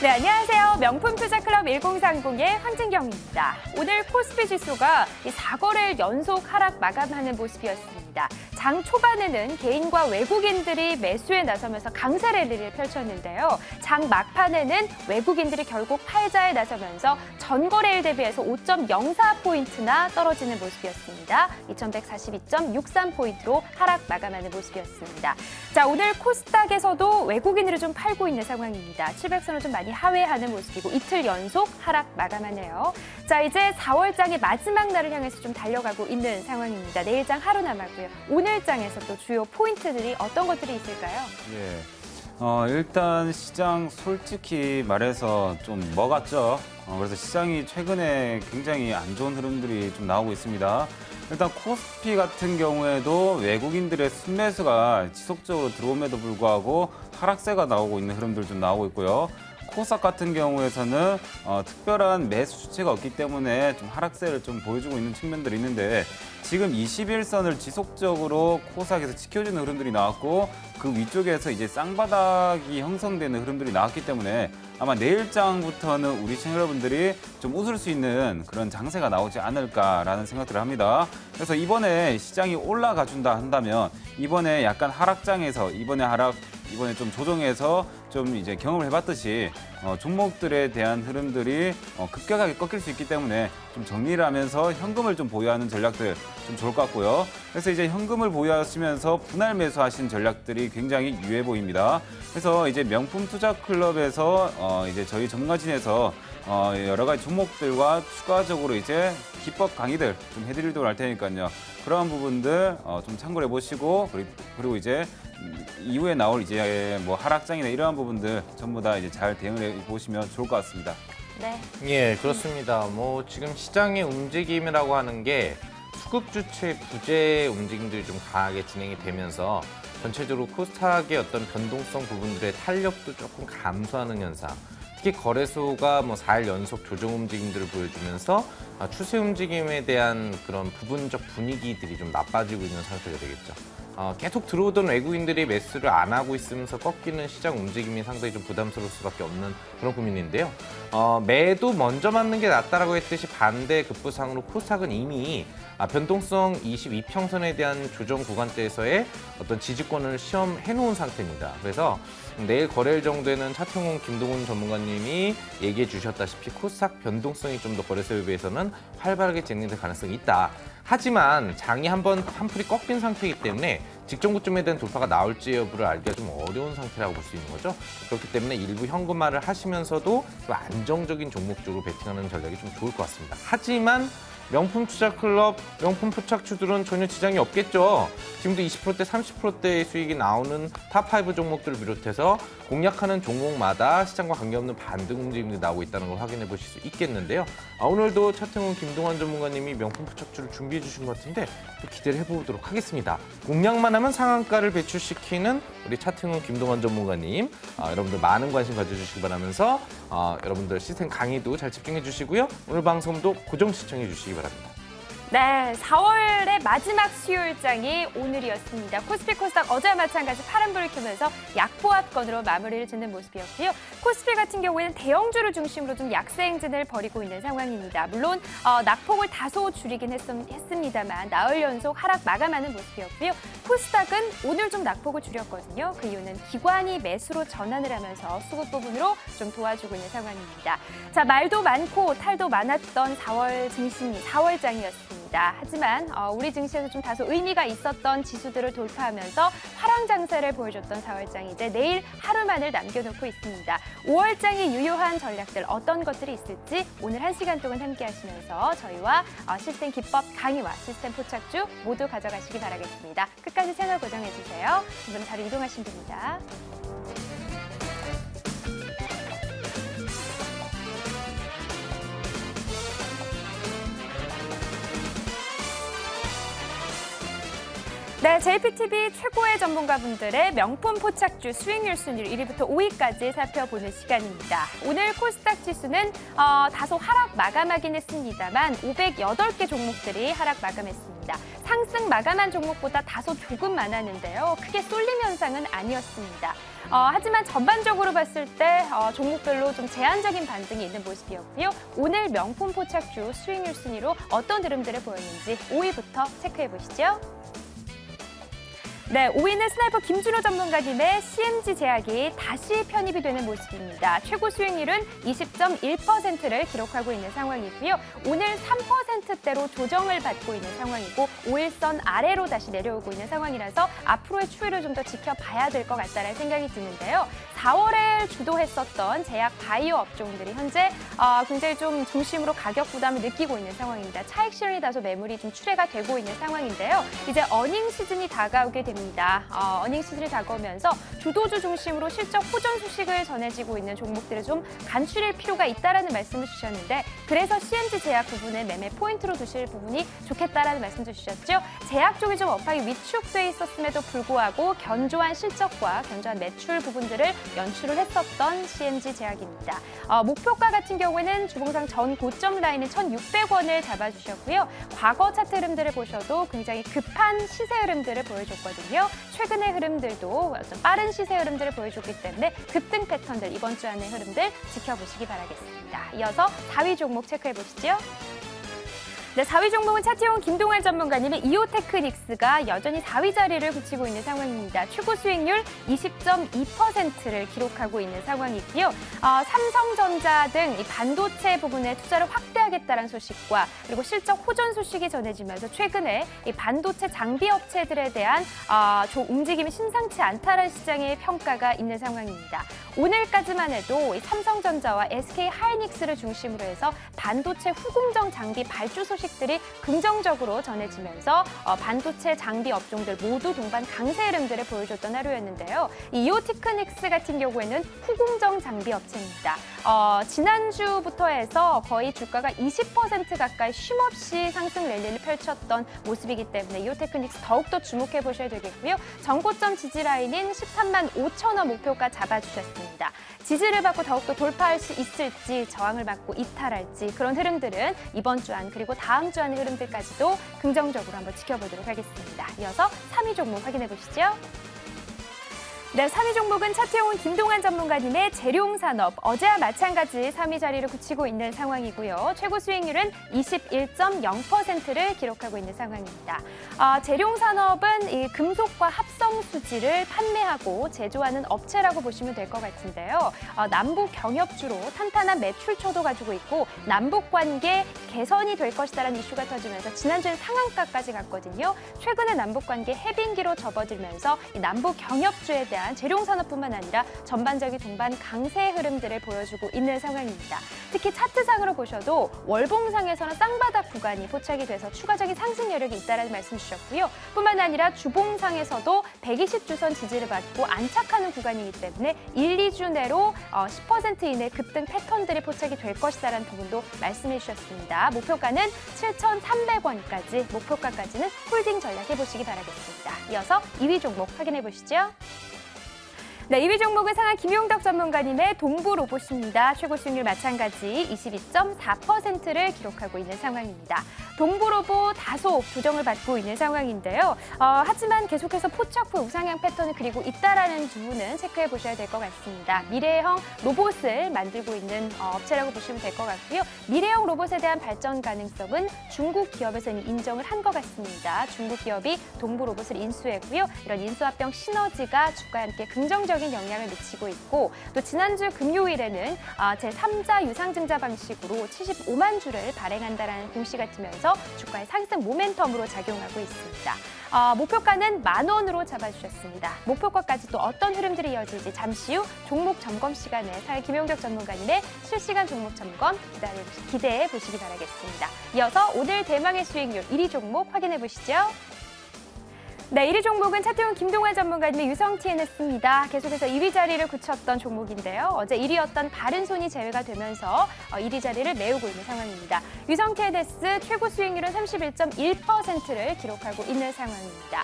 네, 안녕하세요. 명품투자클럽 1030의 황진경입니다. 오늘 코스피 지수가 4거래일 연속 하락 마감하는 모습이었습니다. 장 초반에는 개인과 외국인들이 매수에 나서면서 강세 랠리를 펼쳤는데요. 장 막판에는 외국인들이 결국 팔자에 나서면서 전거래일 대비해서 5.04포인트나 떨어지는 모습이었습니다. 2142.63포인트로 하락 마감하는 모습이었습니다. 자, 오늘 코스닥에서도 외국인들을 좀 팔고 있는 상황입니다. 700선을 좀 많이 하회하는 모습이고 이틀 연속 하락 마감하네요. 자, 이제 4월장의 마지막 날을 향해서 좀 달려가고 있는 상황입니다. 내일장 하루 남았고요. 오늘장에서 또 주요 포인트들이 어떤 것들이 있을까요? 일단 시장 솔직히 말해서 좀 먹었죠. 그래서 시장이 최근에 굉장히 안 좋은 흐름들이 좀 나오고 있습니다. 일단 코스피 같은 경우에도 외국인들의 순매수가 지속적으로 들어옴에도 불구하고 하락세가 나오고 있는 흐름들 좀 나오고 있고요. 코스닥 같은 경우에서는 특별한 매수 주체가 없기 때문에 좀 하락세를 좀 보여주고 있는 측면들이 있는데 지금 21선을 지속적으로 코스닥에서 지켜주는 흐름들이 나왔고 그 위쪽에서 이제 쌍바닥이 형성되는 흐름들이 나왔기 때문에 아마 내일장부터는 우리 시청 여러분들이 좀 웃을 수 있는 그런 장세가 나오지 않을까라는 생각들을 합니다. 그래서 이번에 시장이 올라가 준다 한다면 이번에 약간 하락장에서 이번에 좀 조정해서 좀 이제 경험을 해봤듯이 종목들에 대한 흐름들이 급격하게 꺾일 수 있기 때문에 좀 정리를 하면서 현금을 좀 보유하는 전략들 좀 좋을 것 같고요. 그래서 이제 현금을 보유하시면서 분할 매수하신 전략들이 굉장히 유해 보입니다. 그래서 이제 명품 투자 클럽에서 이제 저희 전문가진에서 여러 가지 종목들과 추가적으로 이제 기법 강의들 좀 해드리도록 할 테니까요. 그러한 부분들 좀 참고를 해보시고 그리고 이제 이후에 나올 이제 뭐 하락장이나 이러한 부분들 전부 다 이제 잘 대응을 해보시면 좋을 것 같습니다. 네. 예, 그렇습니다. 뭐 지금 시장의 움직임이라고 하는 게 수급 주체 부재 움직임들이 좀 강하게 진행이 되면서 전체적으로 코스닥의 어떤 변동성 부분들의 탄력도 조금 감소하는 현상. 특히 거래소가 뭐 4일 연속 조정 움직임들을 보여주면서 추세 움직임에 대한 그런 부분적 분위기들이 좀 나빠지고 있는 상태가 되겠죠. 계속 들어오던 외국인들이 매수를 안 하고 있으면서 꺾이는 시장 움직임이 상당히 좀 부담스러울 수밖에 없는 그런 고민인데요. 매도 먼저 맞는 게 낫다라고 했듯이 반대 급부상으로 코스닥은 이미 변동성 22평선에 대한 조정 구간대에서의 어떤 지지권을 시험해 놓은 상태입니다. 그래서 내일 거래일 정도에는 차태용, 김동훈 전문가님이 얘기해 주셨다시피 코스닥 변동성이 좀 더 거래소에 비해서는 활발하게 진행될 가능성이 있다. 하지만 장이 한풀이 꺾인 상태이기 때문에 직전 고점에 대한 돌파가 나올지 여부를 알기가 좀 어려운 상태라고 볼 수 있는 거죠. 그렇기 때문에 일부 현금화를 하시면서도 좀 안정적인 종목 쪽으로 베팅하는 전략이 좀 좋을 것 같습니다. 하지만 명품 투자 클럽, 명품 포착주들은 전혀 지장이 없겠죠. 지금도 20%대, 30%대의 수익이 나오는 탑5 종목들을 비롯해서 공략하는 종목마다 시장과 관계없는 반등 움직임이 나오고 있다는 걸 확인해 보실 수 있겠는데요. 오늘도 차태웅, 김동환 전문가님이 명품 포착주를 준비해 주신 것 같은데 또 기대를 해보도록 하겠습니다. 공략만 하면 상한가를 배출시키는 우리 차태웅, 김동환 전문가님, 여러분들 많은 관심 가져주시기 바라면서 여러분들 시스템 강의도 잘 집중해 주시고요. 오늘 방송도 고정 시청해 주시기 바랍니다. 네, 4월의 마지막 수요일장이 오늘이었습니다. 코스피 코스닥 어제와 마찬가지 파란불을 켜면서 약보합권으로 마무리를 짓는 모습이었고요. 코스피 같은 경우에는 대형주를 중심으로 좀 약세 행진을 벌이고 있는 상황입니다. 물론 낙폭을 다소 줄이긴 했습니다만 나흘 연속 하락 마감하는 모습이었고요. 코스닥은 오늘 좀 낙폭을 줄였거든요. 그 이유는 기관이 매수로 전환을 하면서 수급 부분으로 좀 도와주고 있는 상황입니다. 자, 말도 많고 탈도 많았던 4월 증시, 4월장이었습니다. 하지만 우리 증시에서 좀 다소 의미가 있었던 지수들을 돌파하면서 화랑 장세를 보여줬던 4월장이 이제 내일 하루만을 남겨놓고 있습니다. 5월장의 유효한 전략들 어떤 것들이 있을지 오늘 1시간 동안 함께 하시면서 저희와 시스템 기법 강의와 시스템 포착주 모두 가져가시기 바라겠습니다. 끝까지 채널 고정해주세요. 두 분 자리 이동하시면 됩니다. 네, JPTV 최고의 전문가분들의 명품 포착주 수익률 순위를 1위부터 5위까지 살펴보는 시간입니다. 오늘 코스닥 지수는 다소 하락 마감하긴 했습니다만 508개 종목들이 하락 마감했습니다. 상승 마감한 종목보다 다소 조금 많았는데요. 크게 쏠림 현상은 아니었습니다. 하지만 전반적으로 봤을 때 종목별로 좀 제한적인 반등이 있는 모습이었고요. 오늘 명품 포착주 수익률 순위로 어떤 흐름들을 보였는지 5위부터 체크해 보시죠. 네, 5위는 스나이퍼 김준호 전문가님의 CMG 제약이 다시 편입이 되는 모습입니다. 최고 수익률은 20.1%를 기록하고 있는 상황이고요. 오늘 3%대로 조정을 받고 있는 상황이고 5일선 아래로 다시 내려오고 있는 상황이라서 앞으로의 추이를 좀 더 지켜봐야 될 것 같다는 생각이 드는데요. 4월에 주도했었던 제약 바이오 업종들이 현재 굉장히 좀 중심으로 가격 부담을 느끼고 있는 상황입니다. 차익 실현이 다소 매물이 좀 출회가 되고 있는 상황인데요. 이제 어닝 시즌이 다가오게 됩니다. 어닝 시즌이 다가오면서 주도주 중심으로 실적 호전 소식을 전해지고 있는 종목들을 좀 간추릴 필요가 있다라는 말씀을 주셨는데 그래서 CMG 제약 부분을 매매 포인트로 두실 부분이 좋겠다라는 말씀도 주셨죠. 제약 쪽이 좀 업황이 위축돼 있었음에도 불구하고 견조한 실적과 견조한 매출 부분들을 연출을 했었던 CMG 제약입니다. 목표가 같은 경우에는 주봉상 전 고점 라인은 1,600원을 잡아주셨고요. 과거 차트 흐름들을 보셔도 굉장히 급한 시세 흐름들을 보여줬거든요. 최근의 흐름들도 어떤 빠른 시세 흐름들을 보여줬기 때문에 급등 패턴들 이번 주 안의 흐름들 지켜보시기 바라겠습니다. 이어서 4위 종목 체크해 보시죠. 네, 4위 종목은 차트용 김동환 전문가님의 이오테크닉스가 여전히 4위 자리를 굳히고 있는 상황입니다. 최고 수익률 20.2%를 기록하고 있는 상황이고요. 삼성전자 등 이 반도체 부분에 투자를 확대하겠다는 소식과 그리고 실적 호전 소식이 전해지면서 최근에 이 반도체 장비 업체들에 대한 움직임이 심상치 않다는 시장의 평가가 있는 상황입니다. 오늘까지만 해도 이 삼성전자와 SK하이닉스를 중심으로 해서 반도체 후공정 장비 발주 소식들이 긍정적으로 전해지면서 반도체 장비 업종들 모두 동반 강세 흐름들을 보여줬던 하루였는데요. 이 이오테크닉스 같은 경우에는 후공정 장비 업체입니다. 지난주부터 해서 거의 주가가 20% 가까이 쉼없이 상승 랠리를 펼쳤던 모습이기 때문에 이오테크닉스 더욱더 주목해 보셔야 되겠고요. 전고점 지지 라인인 13만 5천 원 목표가 잡아주셨습니다. 지지를 받고 더욱더 돌파할 수 있을지 저항을 받고 이탈할지 그런 흐름들은 이번 주 안 그리고 다음 주 안의 흐름들까지도 긍정적으로 한번 지켜보도록 하겠습니다. 이어서 3위 종목 확인해 보시죠. 네, 3위 종목은 차트용은 김동환 전문가님의 재룡산업. 어제와 마찬가지 3위 자리를 굳히고 있는 상황이고요. 최고 수익률은 21.0%를 기록하고 있는 상황입니다. 재룡산업은 이 금속과 합성 수지를 판매하고 제조하는 업체라고 보시면 될 것 같은데요. 남북 경협주로 탄탄한 매출처도 가지고 있고 남북 관계 개선이 될 것이다라는 이슈가 터지면서 지난주엔 상한가까지 갔거든요. 최근에 남북 관계 해빙기로 접어들면서 이 남북 경협주에 대한 재룡산업뿐만 아니라 전반적인 동반 강세 흐름들을 보여주고 있는 상황입니다. 특히 차트상으로 보셔도 월봉상에서는 쌍바닥 구간이 포착이 돼서 추가적인 상승 여력이 있다는 말씀 주셨고요. 뿐만 아니라 주봉상에서도 120주선 지지를 받고 안착하는 구간이기 때문에 1, 2주 내로 10% 이내 급등 패턴들이 포착이 될 것이다라는 부분도 말씀해 주셨습니다. 목표가는 7,300원까지, 목표가까지는 홀딩 전략해 보시기 바라겠습니다. 이어서 2위 종목 확인해 보시죠. 네, 2위 종목은 상한 김용덕 전문가님의 동부로봇입니다. 최고 수익률 마찬가지 22.4%를 기록하고 있는 상황입니다. 동부로봇 다소 조정을 받고 있는 상황인데요. 하지만 계속해서 포착 후 우상향 패턴을 그리고 있다라는 부분은 체크해 보셔야 될 것 같습니다. 미래형 로봇을 만들고 있는 업체라고 보시면 될 것 같고요. 미래형 로봇에 대한 발전 가능성은 중국 기업에서 이미 인정을 한 것 같습니다. 중국 기업이 동부로봇을 인수했고요. 이런 인수합병 시너지가 주가에 함께 긍정적인 영향을 미치고 있고 또 지난주 금요일에는 제3자 유상증자 방식으로 75만 주를 발행한다라는 공시가 뜨면서 주가의 상승 모멘텀으로 작용하고 있습니다. 목표가는 10,000원으로 잡아주셨습니다. 목표가까지 또 어떤 흐름들이 이어질지 잠시 후 종목 점검 시간에 상한 김용덕 전문가님의 실시간 종목 점검 기대해 보시기 바라겠습니다. 이어서 오늘 대망의 수익률 1위 종목 확인해 보시죠. 네, 1위 종목은 차태용 김동환 전문가님의 유성 TNS입니다. 계속해서 2위 자리를 굳혔던 종목인데요. 어제 1위였던 바른손이 제외가 되면서 1위 자리를 메우고 있는 상황입니다. 유성 TNS 최고 수익률은 31.1%를 기록하고 있는 상황입니다.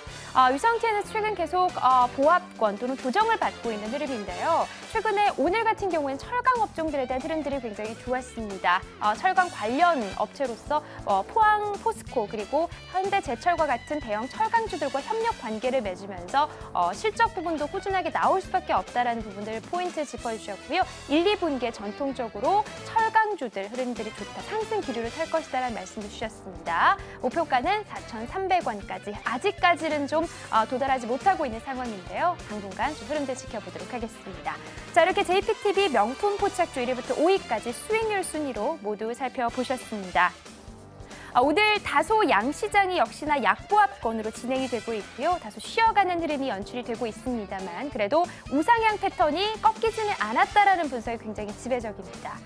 유성 TNS 최근 계속 보합권 또는 조정을 받고 있는 흐름인데요. 최근에 오늘 같은 경우에는 철강 업종들에 대한 흐름들이 굉장히 좋았습니다. 철강 관련 업체로서 포항, 포스코 그리고 현대제철과 같은 대형 철강주들과 협력 관계를 맺으면서 실적 부분도 꾸준하게 나올 수밖에 없다라는 부분들을 포인트 짚어주셨고요. 1, 2분기에 전통적으로 철강주들 흐름들이 좋다, 상승 기류를 탈 것이다라는 말씀을 주셨습니다. 목표가는 4,300원까지 아직까지는 좀 도달하지 못하고 있는 상황인데요. 당분간 좀 흐름들 지켜보도록 하겠습니다. 자, 이렇게 JPTV 명품 포착주 1위부터 5위까지 수익률 순위로 모두 살펴보셨습니다. 오늘 다소 양시장이 역시나 약보합권으로 진행이 되고 있고요. 다소 쉬어가는 흐름이 연출이 되고 있습니다만 그래도 우상향 패턴이 꺾이지는 않았다라는 분석이 굉장히 지배적입니다.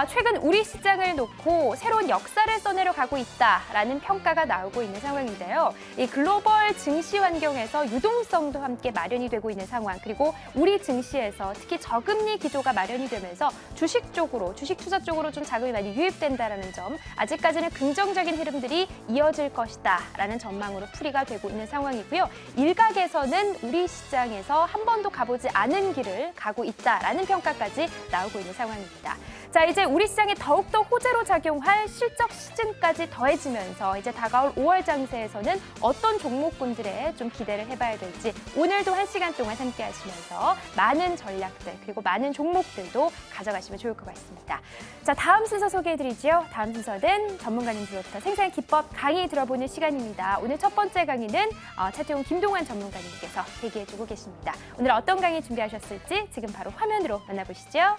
최근 우리 시장을 놓고 새로운 역사를 써내려 가고 있다라는 평가가 나오고 있는 상황인데요. 이 글로벌 증시 환경에서 유동성도 함께 마련이 되고 있는 상황, 그리고 우리 증시에서 특히 저금리 기조가 마련이 되면서 주식 투자 쪽으로 좀 자금이 많이 유입된다라는 점, 아직까지는 긍정적인 흐름들이 이어질 것이다라는 전망으로 풀이가 되고 있는 상황이고요. 일각에서는 우리 시장에서 한 번도 가보지 않은 길을 가고 있다라는 평가까지 나오고 있는 상황입니다. 자, 이제 우리 시장에 더욱더 호재로 작용할 실적 시즌까지 더해지면서 이제 다가올 5월 장세에서는 어떤 종목군들에 좀 기대를 해봐야 될지 오늘도 1시간 동안 함께 하시면서 많은 전략들 그리고 많은 종목들도 가져가시면 좋을 것 같습니다. 자, 다음 순서 소개해드리죠. 다음 순서는 전문가님 비롯한 생산 기법 강의 들어보는 시간입니다. 오늘 첫 번째 강의는 차태용 김동환 전문가님께서 대기해주고 계십니다. 오늘 어떤 강의 준비하셨을지 지금 바로 화면으로 만나보시죠.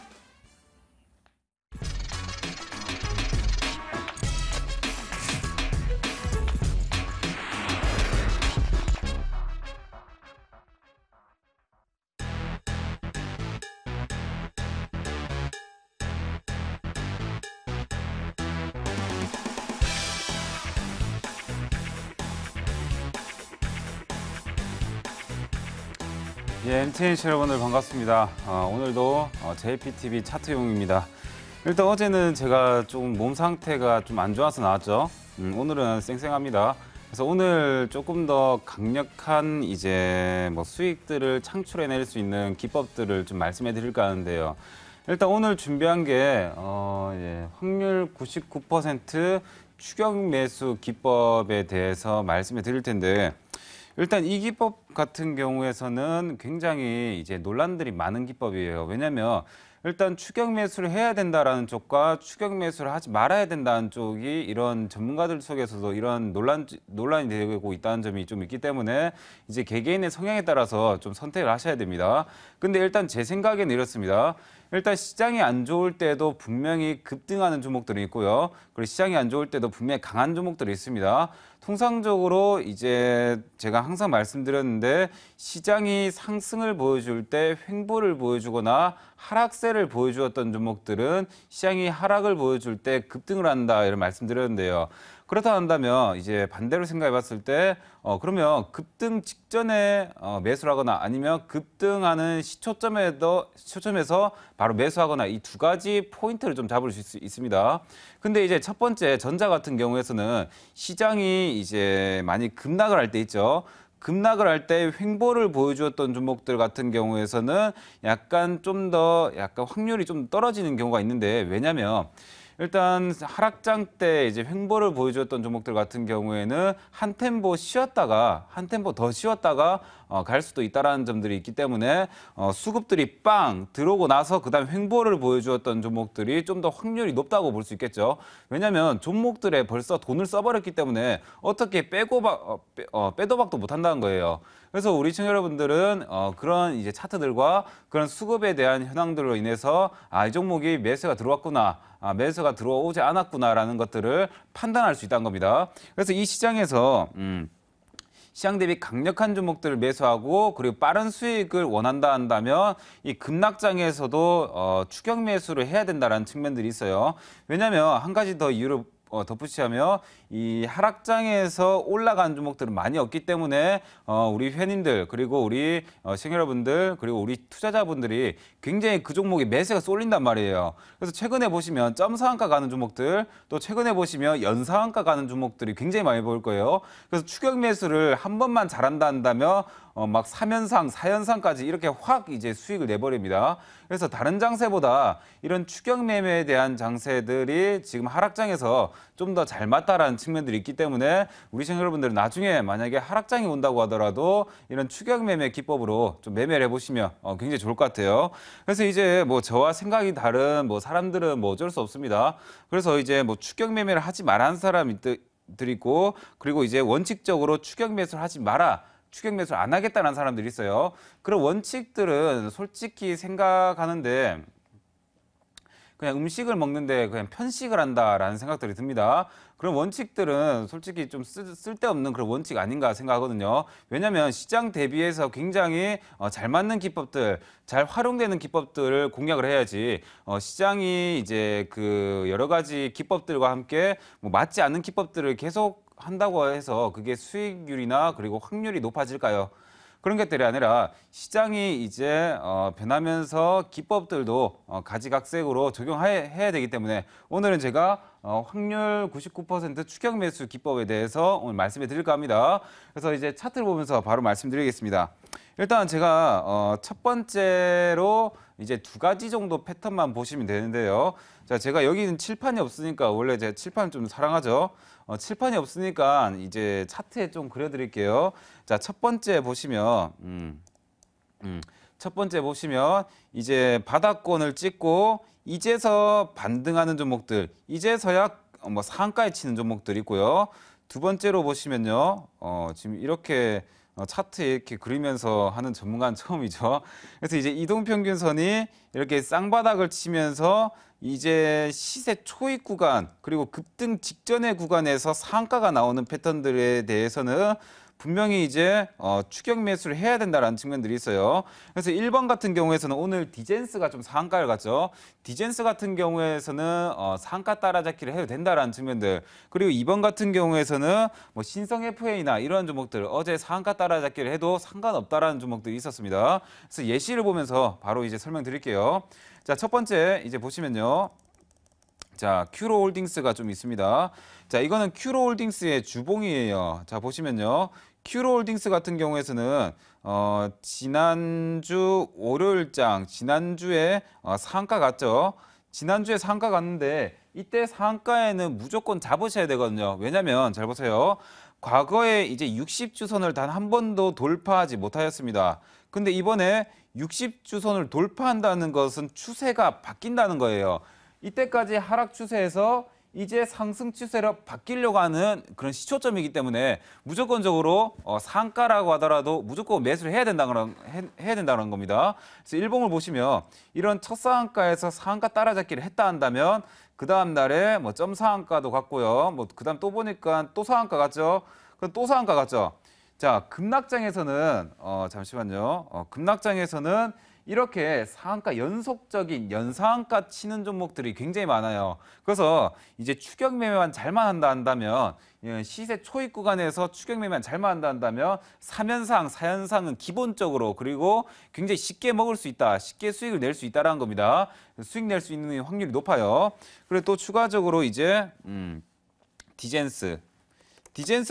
예, MTN 여러분들 반갑습니다. 오늘도 JPTV 차트용입니다. 일단 어제는 제가 조금 몸 상태가 좀 안 좋아서 나왔죠. 오늘은 쌩쌩합니다. 그래서 오늘 조금 더 강력한 이제 수익들을 창출해낼 수 있는 기법들을 좀 말씀해 드릴까 하는데요. 일단 오늘 준비한 게 확률 99% 추격 매수 기법에 대해서 말씀해 드릴 텐데, 일단 이 기법 같은 경우에서는 굉장히 이제 논란들이 많은 기법이에요. 왜냐하면 일단 추격 매수를 해야 된다라는 쪽과 추격 매수를 하지 말아야 된다는 쪽이 이런 전문가들 속에서도 이런 논란이 되고 있다는 점이 좀 있기 때문에 이제 개개인의 성향에 따라서 좀 선택을 하셔야 됩니다. 근데 일단 제 생각에는 이렇습니다. 일단 시장이 안 좋을 때도 분명히 급등하는 종목들이 있고요. 그리고 시장이 안 좋을 때도 분명히 강한 종목들이 있습니다. 통상적으로 이제 제가 항상 말씀드렸는데, 시장이 상승을 보여줄 때 횡보를 보여주거나 하락세를 보여주었던 종목들은 시장이 하락을 보여줄 때 급등을 한다, 이런 말씀드렸는데요. 그렇다 한다면 이제 반대로 생각해 봤을 때 그러면 급등 직전에 매수를 하거나 아니면 급등하는 시초점에서 바로 매수하거나 이 두 가지 포인트를 좀 잡을 수 있습니다. 근데 이제 첫 번째 전자 같은 경우에서는 시장이 이제 많이 급락을 할 때 있죠. 급락을 할 때 횡보를 보여주었던 종목들 같은 경우에서는 약간 확률이 좀 떨어지는 경우가 있는데, 왜냐면 일단 하락장 때 이제 횡보를 보여주었던 종목들 같은 경우에는 한 템포 더 쉬었다가 갈 수도 있다라는 점들이 있기 때문에 수급들이 빵 들어오고 나서 그다음 횡보를 보여주었던 종목들이 좀 더 확률이 높다고 볼 수 있겠죠. 왜냐하면 종목들에 벌써 돈을 써버렸기 때문에 어떻게 빼도 박도 못한다는 거예요. 그래서 우리 시청자 여러분들은 그런 이제 차트들과 그런 수급에 대한 현황들로 인해서 이 종목이 매수가 들어왔구나, 매수가 들어오지 않았구나라는 것들을 판단할 수 있다는 겁니다. 그래서 이 시장에서 시장 대비 강력한 종목들을 매수하고 그리고 빠른 수익을 원한다 한다면 이 급락장에서도 추격 매수를 해야 된다는 측면들이 있어요. 왜냐하면 한 가지 더 이유를 덧붙이자면 이 하락장에서 올라간 종목들은 많이 없기 때문에 우리 회원님들 그리고 우리 시청 여러분들 그리고 우리 투자자분들이 굉장히 그 종목에 매수가 쏠린단 말이에요. 그래서 최근에 보시면 점상한가 가는 종목들 또 최근에 보시면 연상한가 가는 종목들이 굉장히 많이 보일 거예요. 그래서 추격 매수를 한 번만 잘한다 한다면 막 3연상, 4연상까지 이렇게 확 이제 수익을 내버립니다. 그래서 다른 장세보다 이런 추격 매매에 대한 장세들이 지금 하락장에서 좀 더 잘 맞다라는 측면들이 있기 때문에 우리 시청 여러분들은 나중에 만약에 하락장이 온다고 하더라도 이런 추격 매매 기법으로 좀 매매를 해보시면 굉장히 좋을 것 같아요. 그래서 이제 뭐 저와 생각이 다른 뭐 사람들은 뭐 어쩔 수 없습니다. 그래서 이제 뭐 추격 매매를 하지 말라는 사람이 있고 그리고 이제 원칙적으로 추격 매수를 하지 마라. 추격 매수를 안 하겠다는 사람들이 있어요. 그런 원칙들은 솔직히 생각하는데 그냥 음식을 먹는데 그냥 편식을 한다라는 생각들이 듭니다. 그런 원칙들은 솔직히 좀 쓸데없는 그런 원칙 아닌가 생각하거든요. 왜냐하면 시장 대비해서 굉장히 잘 맞는 기법들, 잘 활용되는 기법들을 공략을 해야지 시장이 이제 그 여러 가지 기법들과 함께 뭐 맞지 않는 기법들을 계속 한다고 해서 그게 수익률이나 그리고 확률이 높아질까요? 그런 것들이 아니라 시장이 이제 변하면서 기법들도 가지각색으로 적용해야 되기 때문에 오늘은 제가 확률 99% 추격 매수 기법에 대해서 오늘 말씀해 드릴까 합니다. 그래서 이제 차트를 보면서 바로 말씀드리겠습니다. 일단 제가 첫 번째로 이제 두 가지 정도 패턴만 보시면 되는데요. 자, 제가 여기는 칠판이 없으니까 원래 제가 칠판 좀 사랑하죠. 칠판이 없으니까 이제 차트에 좀 그려드릴게요. 자, 첫 번째 보시면 첫 번째 보시면 이제 바닥권을 찍고 이제서 반등하는 종목들, 이제서야 뭐 상가에 치는 종목들 있고요. 두 번째로 보시면요, 지금 이렇게 차트에 이렇게 그리면서 하는 전문가는 처음이죠. 그래서 이제 이동평균선이 이렇게 쌍바닥을 치면서 이제 시세 초입 구간 그리고 급등 직전의 구간에서 상가가 나오는 패턴들에 대해서는 분명히 이제 추격 매수를 해야 된다라는 측면들이 있어요. 그래서 1번 같은 경우에서는 오늘 디젠스가 좀 상가를 갔죠. 디젠스 같은 경우에서는 상가 따라잡기를 해도 된다라는 측면들. 그리고 2번 같은 경우에서는 뭐 신성 FA나 이런 종목들 어제 상가 따라잡기를 해도 상관없다라는 종목들이 있었습니다. 그래서 예시를 보면서 바로 이제 설명드릴게요. 자, 첫 번째 이제 보시면요. 자, 큐로홀딩스가 좀 있습니다. 자, 이거는 큐로홀딩스의 주봉이에요. 자, 보시면요. 큐로홀딩스 같은 경우에서는 지난주 월요일장 지난주에 상가 갔죠. 지난주에 상가 갔는데 이때 상가에는 무조건 잡으셔야 되거든요. 왜냐면 잘 보세요. 과거에 이제 60주선을 단 한 번도 돌파하지 못하였습니다. 근데 이번에 60주선을 돌파한다는 것은 추세가 바뀐다는 거예요. 이때까지 하락 추세에서 이제 상승 추세로 바뀌려고 하는 그런 시초점이기 때문에 무조건적으로 상가라고 하더라도 무조건 매수를 해야 된다는 겁니다. 그래서 일봉을 보시면 이런 첫 상한가에서 상한가 따라잡기를 했다 한다면 그 다음 날에 뭐 점 상한가도 갔고요. 뭐 그다음 또 보니까 또 상한가 갔죠. 그럼 또 상한가 갔죠. 자, 급락장에서는 잠시만요. 급락장에서는 이렇게 상한가 연속적인 연상한가 치는 종목들이 굉장히 많아요. 그래서 이제 추격 매매만 잘만 한다면 시세 초입 구간에서 추격 매매만 잘만 한다면 3연상, 4연상은 기본적으로 그리고 굉장히 쉽게 먹을 수 있다. 쉽게 수익을 낼 수 있다는 겁니다. 수익 낼 수 있는 확률이 높아요. 그리고 또 추가적으로 이제 디젠스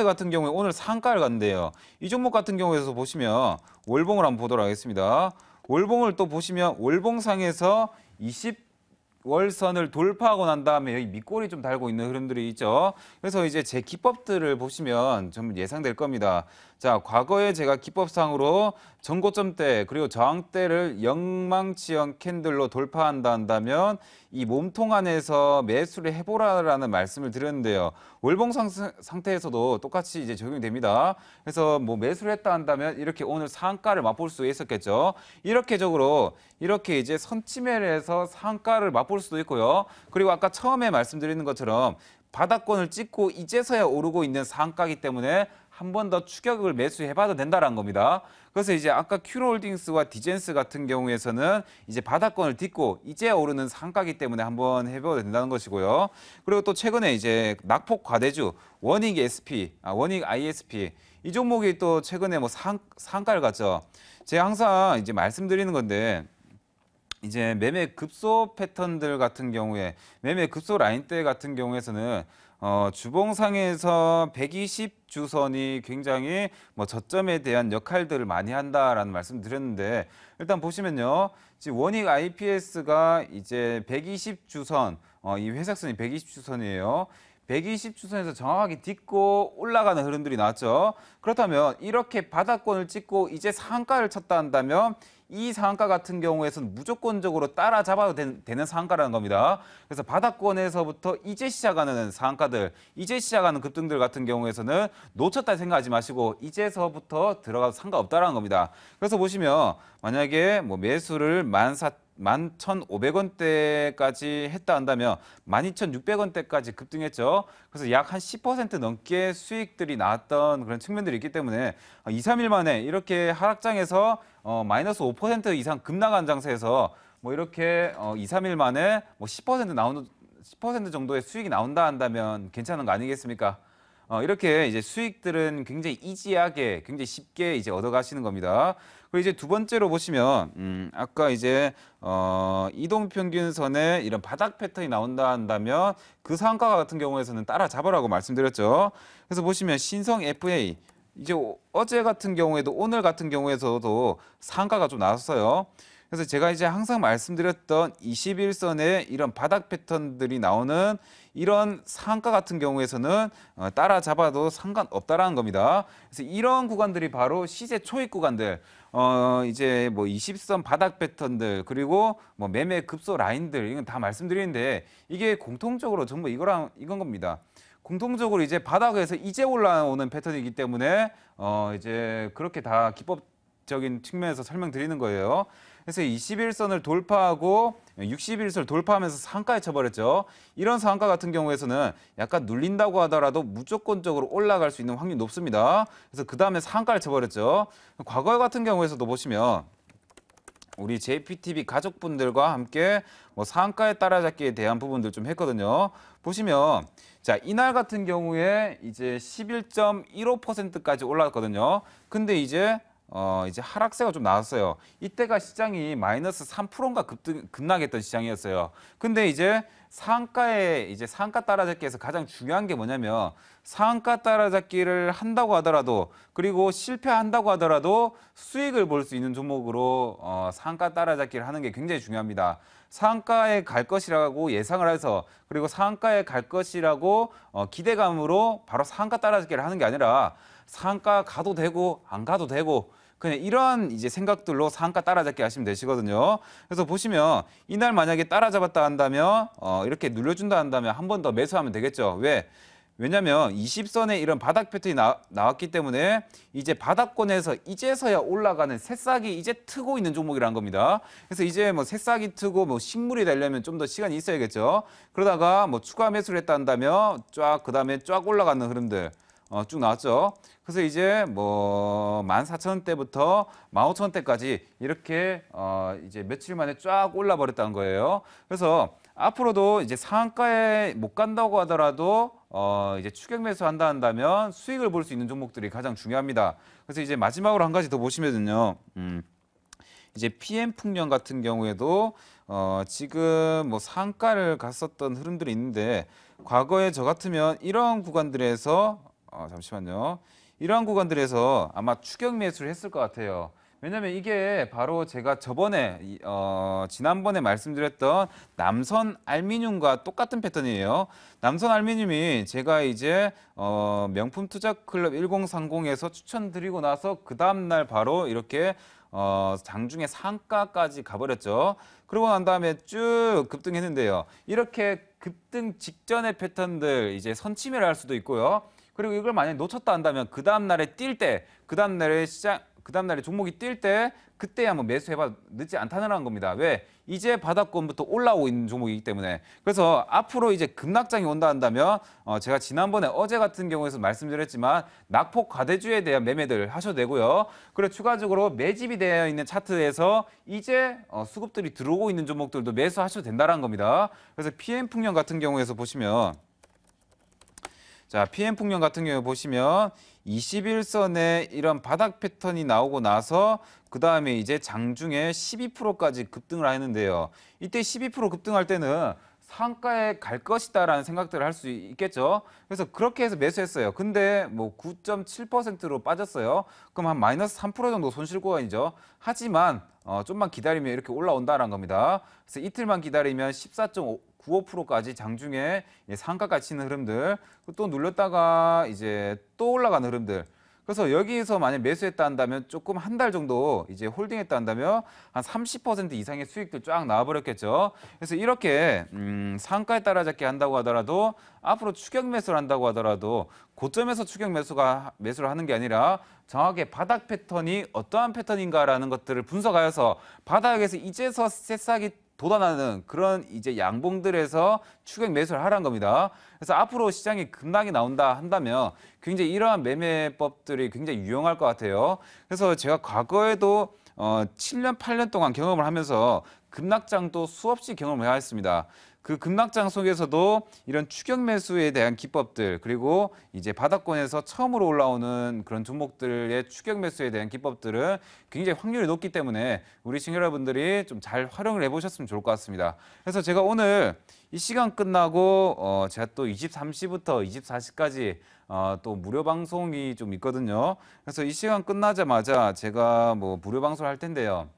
같은 경우에 오늘 상가를 갔는데요. 이 종목 같은 경우에서 보시면 월봉을 한번 보도록 하겠습니다. 월봉을 또 보시면 월봉상에서 20월선을 돌파하고 난 다음에 여기 밑골이 좀 달고 있는 흐름들이 있죠. 그래서 이제 제 기법들을 보시면 좀 예상될 겁니다. 자, 과거에 제가 기법상으로 전고점대 그리고 저항대를 영망치형 캔들로 돌파한다 한다면 이 몸통 안에서 매수를 해보라라는 말씀을 드렸는데요. 월봉 상태에서도 똑같이 이제 적용이 됩니다. 그래서 뭐 매수를 했다 한다면 이렇게 오늘 상가를 맛볼 수 있었겠죠. 이렇게적으로 이렇게 이제 선침해를 해서 상가를 맛볼 수도 있고요. 그리고 아까 처음에 말씀드리는 것처럼 바닥권을 찍고 이제서야 오르고 있는 상가이기 때문에 한 번 더 추격을 매수해봐도 된다라는 겁니다. 그래서 이제 아까 큐로홀딩스와 디젠스 같은 경우에서는 이제 바닥권을 딛고 이제 오르는 상가기 때문에 한번 해봐도 된다는 것이고요. 그리고 또 최근에 이제 낙폭 과대주 원익 SP, 원익 ISP 이 종목이 또 최근에 뭐 상가를 갔죠. 제가 항상 이제 말씀드리는 건데. 이제 매매 급소 패턴들 같은 경우에 매매 급소 라인대 같은 경우에서는 주봉상에서 120주선이 굉장히 뭐 저점에 대한 역할들을 많이 한다라는 말씀 드렸는데 일단 보시면요. 지금 원익 IPS가 이제 120주선 이 회색선이 120주선이에요. 120주선에서 정확하게 딛고 올라가는 흐름들이 나왔죠. 그렇다면 이렇게 바닥권을 찍고 이제 상가를 쳤다 한다면 이 상한가 같은 경우에서는 무조건적으로 따라잡아도 되는 상한가라는 겁니다. 그래서 바닥권에서부터 이제 시작하는 상한가들, 이제 시작하는 급등들 같은 경우에서는 놓쳤다 생각하지 마시고 이제서부터 들어가도 상관없다라는 겁니다. 그래서 보시면 만약에 뭐 매수를 11,500원대까지 했다 한다면 12,600원대까지 급등했죠. 그래서 약 한 10% 넘게 수익들이 나왔던 그런 측면들이 있기 때문에 2, 3일 만에 이렇게 하락장에서 마이너스 5% 이상 급락한 장세에서 뭐 이렇게 2, 3일 만에 뭐 10% 정도의 수익이 나온다 한다면 괜찮은 거 아니겠습니까? 이렇게 이제 수익들은 굉장히 이지하게, 굉장히 쉽게 이제 얻어가시는 겁니다. 그리고 이제 두 번째로 보시면, 아까 이제, 이동평균선에 이런 바닥 패턴이 나온다 한다면 그 상가 같은 경우에서는 따라잡으라고 말씀드렸죠. 그래서 보시면 신성 FA, 이제 어제 같은 경우에도 오늘 같은 경우에서도 상가가 좀 나왔어요. 그래서 제가 이제 항상 말씀드렸던 21선의 이런 바닥 패턴들이 나오는 이런 상가 같은 경우에서는 따라잡아도 상관없다라는 겁니다. 그래서 이런 구간들이 바로 시세 초입 구간들, 이제 뭐 20선 바닥 패턴들 그리고 뭐 매매 급소 라인들 이건 다 말씀드리는데 이게 공통적으로 전부 이건 겁니다. 공통적으로 이제 바닥에서 이제 올라오는 패턴이기 때문에 이제 그렇게 다 기법적인 측면에서 설명드리는 거예요. 그래서 21선을 돌파하고 61선을 돌파하면서 상가에 쳐버렸죠. 이런 상가 같은 경우에서는 약간 눌린다고 하더라도 무조건적으로 올라갈 수 있는 확률이 높습니다. 그래서 그 다음에 상가를 쳐버렸죠. 과거 같은 경우에서도 보시면 우리 JPTV 가족분들과 함께 뭐 상가에 따라잡기에 대한 부분들 좀 했거든요. 보시면 자 이날 같은 경우에 이제 11.15%까지 올랐거든요. 근데 이제 하락세가 좀 나왔어요. 이때가 시장이 마이너스 3%인가 급락했던 시장이었어요. 근데 이제 상가 따라잡기에서 가장 중요한 게 뭐냐면 상가 따라잡기를 한다고 하더라도 그리고 실패한다고 하더라도 수익을 볼 수 있는 종목으로 상가 따라잡기를 하는 게 굉장히 중요합니다. 상가에 갈 것이라고 예상을 해서 그리고 상가에 갈 것이라고 기대감으로 바로 상가 따라잡기를 하는 게 아니라 상가 가도 되고 안 가도 되고 그냥 이러한 이제 생각들로 상가 따라잡기 하시면 되시거든요. 그래서 보시면 이날 만약에 따라잡았다 한다면 이렇게 눌려준다 한다면 한 번 더 매수하면 되겠죠. 왜냐면 20선에 이런 바닥 패턴이 나왔기 때문에 이제 바닥권에서 이제서야 올라가는 새싹이 이제 트고 있는 종목이라는 겁니다. 그래서 이제 뭐 새싹이 트고 뭐 식물이 되려면 좀 더 시간이 있어야겠죠. 그러다가 뭐 추가 매수를 했다 한다면 그다음에 쫙 올라가는 흐름들 쭉 나왔죠. 그래서 이제 뭐 14,000원대부터 15,000원대까지 이렇게 이제 며칠 만에 쫙 올라 버렸다는 거예요. 그래서 앞으로도 이제 상한가에 못 간다고 하더라도 이제 추격 매수 한다면 수익을 볼 수 있는 종목들이 가장 중요합니다. 그래서 이제 마지막으로 한 가지 더 보시면은요. 이제 PM 풍년 같은 경우에도 지금 뭐 상가를 갔었던 흐름들이 있는데 과거에 저 같으면 이런 구간들에서 잠시만요. 이러한 구간들에서 아마 추격 매수를 했을 것 같아요. 왜냐면 이게 바로 제가 지난번에 말씀드렸던 남선 알미늄과 똑같은 패턴이에요. 남선 알미늄이 제가 이제 명품 투자 클럽 1030에서 추천드리고 나서 그 다음날 바로 이렇게 장중에 상가까지 가버렸죠. 그러고 난 다음에 쭉 급등했는데요. 이렇게 급등 직전의 패턴들 이제 선침해를 할 수도 있고요. 그리고 이걸 만약에 놓쳤다 한다면 그 다음날에 뛸 때, 그 다음날에 그 다음날에 종목이 뛸 때 그때 한번 매수해봐 늦지 않다는 겁니다. 왜? 이제 바닥권부터 올라오고 있는 종목이기 때문에. 그래서 앞으로 이제 급락장이 온다 한다면 제가 지난번에 어제 같은 경우에서 말씀드렸지만 낙폭 과대주에 대한 매매들 하셔도 되고요. 그리고 추가적으로 매집이 되어 있는 차트에서 이제 수급들이 들어오고 있는 종목들도 매수하셔도 된다는 겁니다. 그래서 PM풍력 같은 경우에서 보시면 자, PM풍력 같은 경우 보시면 21선에 이런 바닥 패턴이 나오고 나서 그 다음에 이제 장중에 12%까지 급등을 했는데요. 이때 12% 급등할 때는 상가에 갈 것이다라는 생각들을 할 수 있겠죠. 그래서 그렇게 해서 매수했어요. 근데 뭐 9.7%로 빠졌어요. 그럼 한 마이너스 3% 정도 손실 구간이죠. 하지만 좀만 기다리면 이렇게 올라온다는 겁니다. 그래서 이틀만 기다리면 14.95%까지 장중에 상가까지 치는 흐름들, 또 눌렸다가 이제 또 올라가는 흐름들. 그래서 여기에서 만약 매수했다 한다면 조금 한 달 정도 이제 홀딩했다 한다면 한 30% 이상의 수익들 쫙 나와버렸겠죠. 그래서 이렇게 상가에 따라잡기 한다고 하더라도 앞으로 추격 매수를 한다고 하더라도 고점에서 추격 매수를 하는 게 아니라 정확하게 바닥 패턴이 어떠한 패턴인가라는 것들을 분석하여서 바닥에서 이제서 새싹이 돋아나는 그런 이제 양봉들에서 추격 매수를 하라는 겁니다. 그래서 앞으로 시장이 급락이 나온다 한다면 굉장히 이러한 매매법들이 굉장히 유용할 것 같아요. 그래서 제가 과거에도 7년, 8년 동안 경험을 하면서 급락장도 수없이 경험을 해왔습니다. 그 급락장 속에서도 이런 추격 매수에 대한 기법들, 그리고 이제 바닥권에서 처음으로 올라오는 그런 종목들의 추격 매수에 대한 기법들은 굉장히 확률이 높기 때문에 우리 시청자 여러분들이 좀 잘 활용을 해보셨으면 좋을 것 같습니다. 그래서 제가 오늘 이 시간 끝나고 제가 또 23시부터 24시까지 또 무료 방송이 좀 있거든요. 그래서 이 시간 끝나자마자 제가 뭐 무료 방송을 할 텐데요.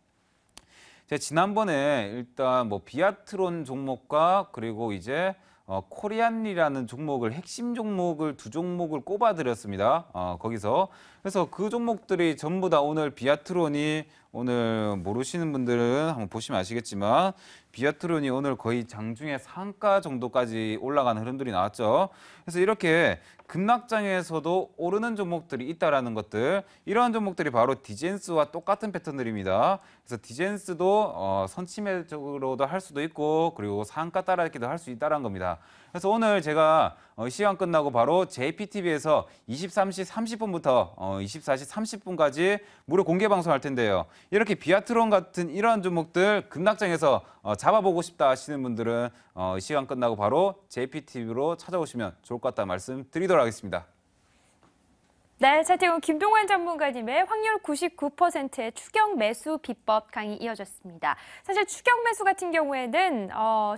제가 지난번에 일단 뭐 비아트론 종목과 그리고 이제 코리안리라는 종목을 핵심 종목을 두 종목을 꼽아드렸습니다. 거기서 그래서 그 종목들이 전부 다 오늘 비아트론이 오늘 모르시는 분들은 한번 보시면 아시겠지만 비아트론이 오늘 거의 장중에 상가 정도까지 올라가는 흐름들이 나왔죠. 그래서 이렇게 급락장에서도 오르는 종목들이 있다라는 것들, 이러한 종목들이 바로 디젠스와 똑같은 패턴들입니다. 그래서 디젠스도 선침해적으로도 할 수도 있고 그리고 상가 따라잡기도 할 수 있다는 겁니다. 그래서 오늘 제가 시간 끝나고 바로 JPTV에서 23시 30분부터 24시 30분까지 무료 공개 방송할 텐데요. 이렇게 비아트론 같은 이러한 종목들 급락장에서 잡아보고 싶다 하시는 분들은 시간 끝나고 바로 JPTV로 찾아오시면 좋을 것 같다는 말씀 드리도록 하겠습니다. 네, 차태훈 김동환 전문가님의 확률 99%의 추격 매수 비법 강의 이어졌습니다. 사실 추격 매수 같은 경우에는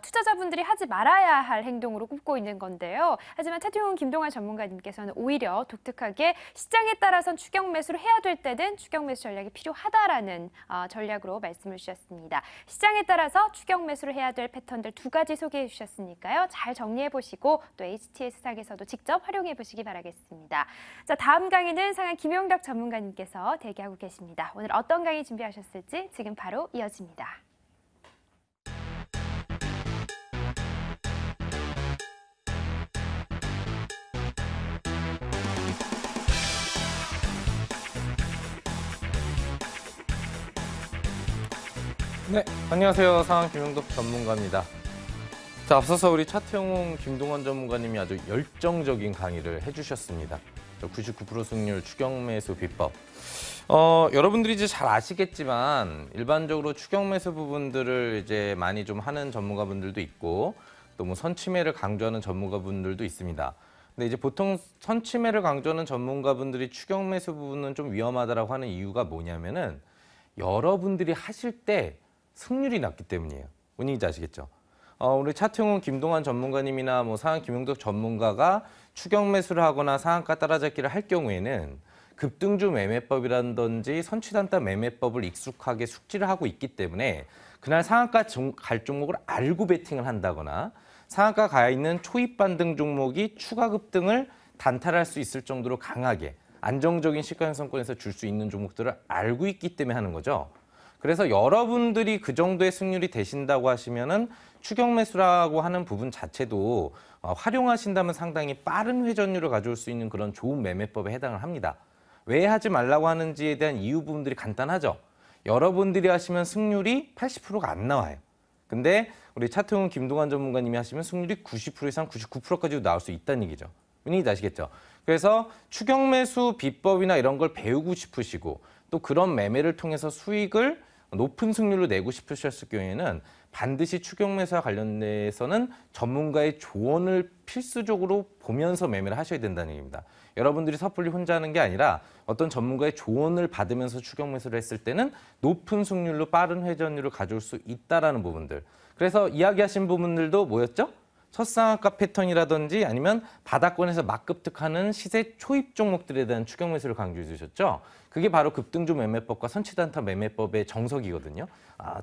투자자분들이 하지 말아야 할 행동으로 꼽고 있는 건데요. 하지만 차태훈 김동환 전문가님께서는 오히려 독특하게 시장에 따라선 추격 매수를 해야 될 때는 추격 매수 전략이 필요하다라는 전략으로 말씀을 주셨습니다. 시장에 따라서 추격 매수를 해야 될 패턴들 두 가지 소개해 주셨으니까요. 잘 정리해 보시고 또 HTS상에서도 직접 활용해 보시기 바라겠습니다. 자, 다음 강의는 상한 김용덕 전문가님께서 대기하고 계십니다. 오늘 어떤 강의 준비하셨을지 지금 바로 이어집니다. 네, 안녕하세요. 상한 김용덕 전문가입니다. 자, 앞서서 우리 차태용 김동환 전문가님이 아주 열정적인 강의를 해주셨습니다. 99% 승률 추격 매수 비법. 여러분들이 이제 잘 아시겠지만 일반적으로 추격 매수 부분들을 이제 많이 좀 하는 전문가분들도 있고 또 뭐 선침해를 강조하는 전문가분들도 있습니다. 근데 이제 보통 선침해를 강조하는 전문가분들이 추격 매수 부분은 좀 위험하다라고 하는 이유가 뭐냐면은 여러분들이 하실 때 승률이 낮기 때문이에요. 뭔지 아시겠죠? 우리 차태용 김동환 전문가님이나 뭐 상한 김용덕 전문가가 추격 매수를 하거나 상한가 따라잡기를 할 경우에는 급등주 매매법이라든지 선취단타 매매법을 익숙하게 숙지를 하고 있기 때문에 그날 상한가 갈 종목을 알고 베팅을 한다거나 상한가 가 있는 초입 반등 종목이 추가 급등을 단타할 수 있을 정도로 강하게 안정적인 시가 형성권에서 줄 수 있는 종목들을 알고 있기 때문에 하는 거죠. 그래서 여러분들이 그 정도의 승률이 되신다고 하시면은 추격 매수라고 하는 부분 자체도 활용하신다면 상당히 빠른 회전율을 가져올 수 있는 그런 좋은 매매법에 해당을 합니다. 왜 하지 말라고 하는지에 대한 이유 부분들이 간단하죠. 여러분들이 하시면 승률이 80%가 안 나와요. 근데 우리 차태웅, 김동완 전문가님이 하시면 승률이 90% 이상 99%까지도 나올 수 있다는 얘기죠. 분위기 아시겠죠? 그래서 추격 매수 비법이나 이런 걸 배우고 싶으시고 또 그런 매매를 통해서 수익을 높은 승률로 내고 싶으셨을 경우에는 반드시 추격 매수와 관련돼서는 전문가의 조언을 필수적으로 보면서 매매를 하셔야 된다는 얘기입니다. 여러분들이 섣불리 혼자 하는 게 아니라 어떤 전문가의 조언을 받으면서 추격 매수를 했을 때는 높은 승률로 빠른 회전율을 가져올 수 있다라는 부분들. 그래서 이야기하신 부분들도 뭐였죠? 첫상한가 패턴이라든지 아니면 바닥권에서 막급등하는 시세 초입 종목들에 대한 추격 매수를 강조해 주셨죠. 그게 바로 급등주 매매법과 선취단타 매매법의 정석이거든요.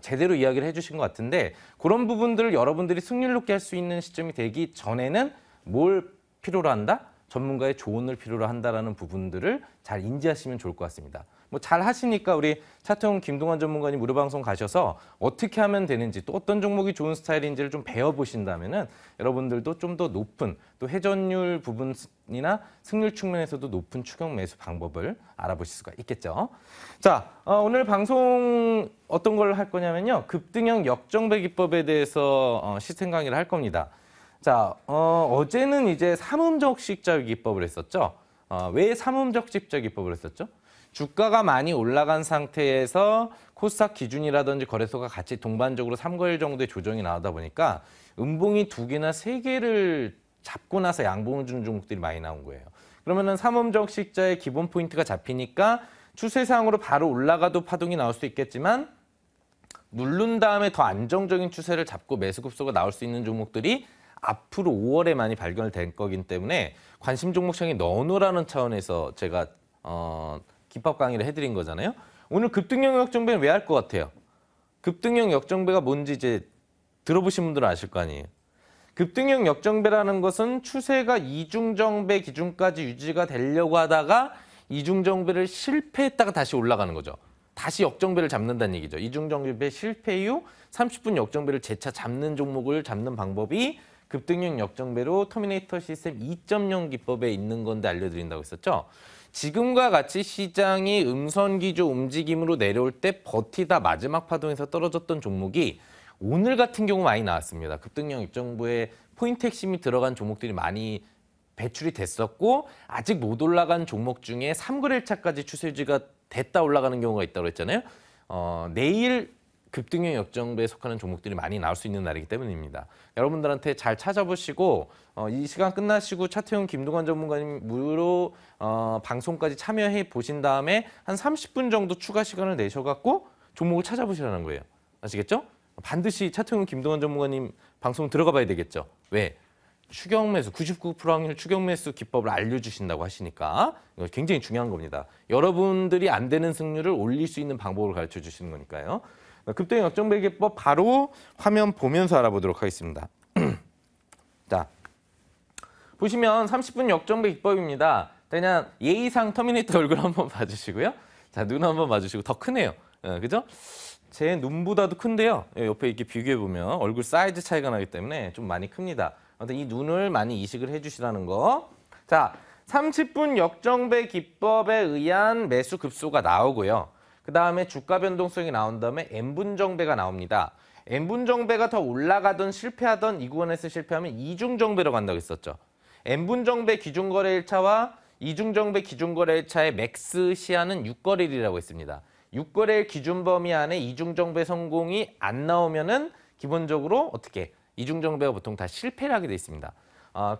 제대로 이야기를 해주신 것 같은데 그런 부분들을 여러분들이 승률 높게 할 수 있는 시점이 되기 전에는 뭘 필요로 한다? 전문가의 조언을 필요로 한다라는 부분들을 잘 인지하시면 좋을 것 같습니다. 뭐 잘 하시니까 우리 차태웅, 김동완 전문가님 무료방송 가셔서 어떻게 하면 되는지 또 어떤 종목이 좋은 스타일인지를 좀 배워보신다면은 여러분들도 좀 더 높은 또 회전율 부분이나 승률 측면에서도 높은 추격 매수 방법을 알아보실 수가 있겠죠. 자, 오늘 방송 어떤 걸 할 거냐면요. 급등형 역정배 기법에 대해서 시생 강의를 할 겁니다. 자, 어제는 이제 삼음적 식자 기법을 했었죠. 왜 삼음적 식자 기법을 했었죠? 주가가 많이 올라간 상태에서 코스닥 기준이라든지 거래소가 같이 동반적으로 3거일 정도의 조정이 나오다 보니까 음봉이 2개나 3개를 잡고 나서 양봉을 주는 종목들이 많이 나온 거예요. 그러면은 삼음적 식자의 기본 포인트가 잡히니까 추세상으로 바로 올라가도 파동이 나올 수 있겠지만 누른 다음에 더 안정적인 추세를 잡고 매수 급소가 나올 수 있는 종목들이 앞으로 5월에 많이 발견될 거기 때문에 관심 종목창에 넣어놓으라는 차원에서 제가 기법 강의를 해드린 거잖아요. 오늘 급등형 역정배는 왜 할 것 같아요? 급등형 역정배가 뭔지 이제 들어보신 분들은 아실 거 아니에요. 급등형 역정배라는 것은 추세가 이중정배 기준까지 유지가 되려고 하다가 이중정배를 실패했다가 다시 올라가는 거죠. 다시 역정배를 잡는다는 얘기죠. 이중정배 실패 이후 30분 역정배를 재차 잡는 종목을 잡는 방법이 급등형 역정배로 터미네이터 시스템 2.0 기법에 있는 건데 알려드린다고 했었죠. 지금과 같이 시장이 음선기조 움직임으로 내려올 때 버티다 마지막 파동에서 떨어졌던 종목이 오늘 같은 경우 많이 나왔습니다. 급등형 역정배에 포인트 핵심이 들어간 종목들이 많이 배출이 됐었고 아직 못 올라간 종목 중에 3거래일차까지 추세 유지가 됐다 올라가는 경우가 있다고 했잖아요. 내일 급등형 역정배에 속하는 종목들이 많이 나올 수 있는 날이기 때문입니다. 여러분들한테 잘 찾아보시고 이 시간 끝나시고 차태웅, 김동완 전문가님 무료 방송까지 참여해 보신 다음에 한 30분 정도 추가 시간을 내셔갖고 종목을 찾아보시라는 거예요. 아시겠죠? 반드시 차태웅, 김동완 전문가님 방송 들어가 봐야 되겠죠. 왜? 추격 매수, 99% 확률 추격 매수 기법을 알려주신다고 하시니까 이거 굉장히 중요한 겁니다. 여러분들이 안 되는 승률을 올릴 수 있는 방법을 가르쳐 주시는 거니까요. 급등 역정배 기법 바로 화면 보면서 알아보도록 하겠습니다. 자, 보시면 30분 역정배 기법입니다. 그냥 예의상 터미네이터 얼굴 한번 봐주시고요. 자, 눈 한번 봐주시고 더 크네요. 그죠? 제 눈보다도 큰데요. 옆에 이렇게 비교해 보면 얼굴 사이즈 차이가 나기 때문에 좀 많이 큽니다. 아무튼 이 눈을 많이 이식을 해주시라는 거. 자, 30분 역정배 기법에 의한 매수 급소가 나오고요. 그 다음에 주가 변동성이 나온 다음에 N분 정배가 나옵니다. N분 정배가 더 올라가던 실패하던 이 구간에서 실패하면 이중 정배로 간다고 했었죠. N분 정배 기준 거래 1차와 이중 정배 기준 거래 1차의 맥스 시한은 6거래일이라고 했습니다. 6거래일 기준 범위 안에 이중 정배 성공이 안 나오면은 기본적으로 어떻게 이중 정배가 보통 다 실패를 하게 돼 있습니다.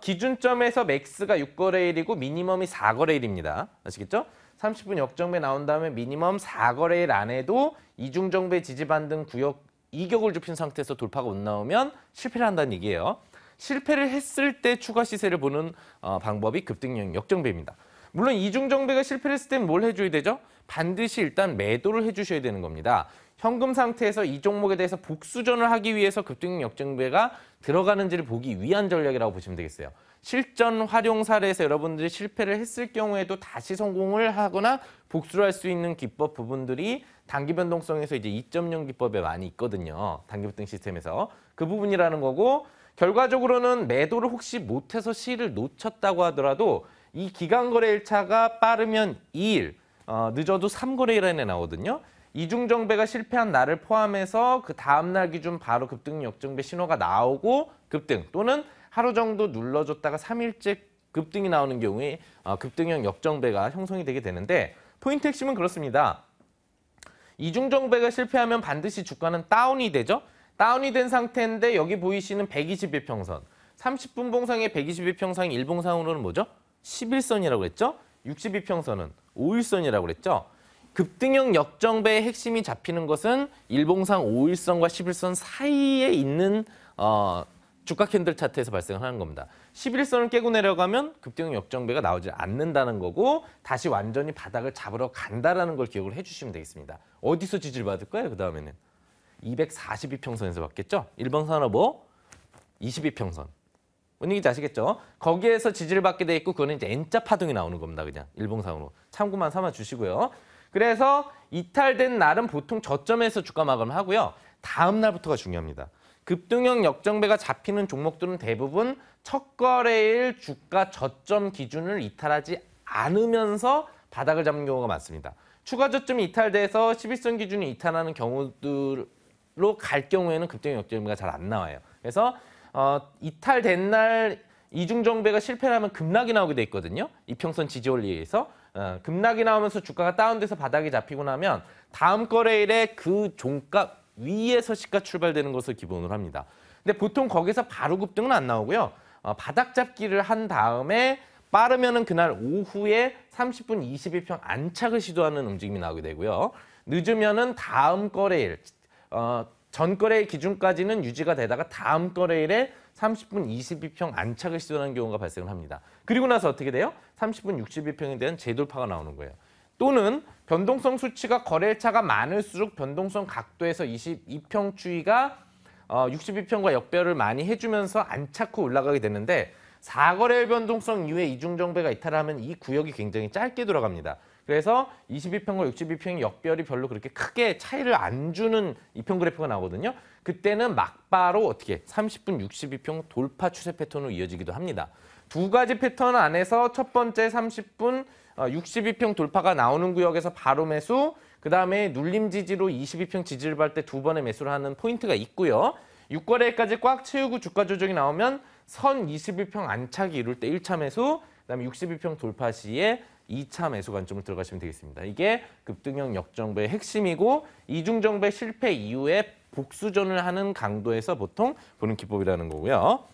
기준점에서 맥스가 6거래일이고 미니멈이 4거래일입니다. 아시겠죠? 30분 역정배 나온 다음에 미니멈 4거래일 안에도 이중정배 지지반등 구역 이격을 좁힌 상태에서 돌파가 못 나오면 실패를 한다는 얘기예요. 실패를 했을 때 추가 시세를 보는 방법이 급등형 역정배입니다. 물론 이중정배가 실패를 했을 때는 뭘 해줘야 되죠? 반드시 일단 매도를 해주셔야 되는 겁니다. 현금 상태에서 이 종목에 대해서 복수전을 하기 위해서 급등형 역정배가 들어가는지를 보기 위한 전략이라고 보시면 되겠어요. 실전 활용 사례에서 여러분들이 실패를 했을 경우에도 다시 성공을 하거나 복수를 할 수 있는 기법 부분들이 단기 변동성에서 이제 2.0 기법에 많이 있거든요. 단기 급등 시스템에서. 그 부분이라는 거고 결과적으로는 매도를 혹시 못해서 실을 놓쳤다고 하더라도 이 기간거래일차가 빠르면 2일, 늦어도 3거래일에 나오거든요. 이중정배가 실패한 날을 포함해서 그 다음 날 기준 바로 급등 역정배 신호가 나오고 급등 또는 하루 정도 눌러줬다가 3일째 급등이 나오는 경우에 급등형 역정배가 형성이 되게 되는데 포인트 핵심은 그렇습니다. 이중정배가 실패하면 반드시 주가는 다운이 되죠. 다운이 된 상태인데 여기 보이시는 120일평선, 30분 봉상의 120일평상이 일봉상으로는 뭐죠? 11선이라고 그랬죠. 60일평선은 5일선이라고 그랬죠. 급등형 역정배의 핵심이 잡히는 것은 일봉상 5일선과 11선 사이에 있는 주가 캔들 차트에서 발생하는 겁니다. 11선을 깨고 내려가면 급등형 역정배가 나오지 않는다는 거고 다시 완전히 바닥을 잡으러 간다는 걸 기억을 해주시면 되겠습니다. 어디서 지지를 받을까요? 그 다음에는 242평선에서 받겠죠? 일봉상으로 뭐? 22평선. 뭔 얘기인지 아시겠죠? 거기에서 지지를 받게 돼 있고 그거는 이제 N자 파동이 나오는 겁니다. 그냥 일봉상으로. 참고만 삼아 주시고요. 그래서 이탈된 날은 보통 저점에서 주가 마감을 하고요. 다음 날부터가 중요합니다. 급등형 역정배가 잡히는 종목들은 대부분 첫 거래일 주가 저점 기준을 이탈하지 않으면서 바닥을 잡는 경우가 많습니다. 추가 저점이 이탈돼서 11선 기준이 이탈하는 경우들로 갈 경우에는 급등형 역정배가 잘 안 나와요. 그래서 이탈된 날 이중정배가 실패를 하면 급락이 나오게 돼 있거든요. 이평선 지지 원리에서 급락이 나오면서 주가가 다운돼서 바닥이 잡히고 나면 다음 거래일에 그 종가 위에서 시가 출발되는 것을 기본으로 합니다. 근데 보통 거기서 바로 급등은 안 나오고요. 바닥 잡기를 한 다음에 빠르면은 그날 오후에 30분 21평 안착을 시도하는 움직임이 나오게 되고요. 늦으면은 다음 거래일, 전 거래일 기준까지는 유지가 되다가 다음 거래일에 30분 22평 안착을 시도하는 경우가 발생을 합니다. 그리고 나서 어떻게 돼요? 30분 61평에 대한 재돌파가 나오는 거예요. 또는 변동성 수치가 거래일차가 많을수록 변동성 각도에서 22평 추이가 62평과 역배열을 많이 해주면서 안착 후 올라가게 되는데 4거래일 변동성 이후에 이중정배가 이탈하면 이 구역이 굉장히 짧게 돌아갑니다. 그래서 22평과 62평의 역배열이 별로 그렇게 크게 차이를 안 주는 이평 그래프가 나오거든요. 그때는 막바로 어떻게 30분 62평 돌파 추세 패턴으로 이어지기도 합니다. 두 가지 패턴 안에서 첫 번째 30분 62평 돌파가 나오는 구역에서 바로 매수, 그 다음에 눌림 지지로 22평 지지를 받을 때 두 번의 매수를 하는 포인트가 있고요. 6거래일까지 꽉 채우고 주가 조정이 나오면 선 21평 안착이 이룰 때 1차 매수, 그 다음에 62평 돌파 시에 2차 매수 관점을 들어가시면 되겠습니다. 이게 급등형 역정배의 핵심이고 이중정배 실패 이후에 복수전을 하는 강도에서 보통 보는 기법이라는 거고요.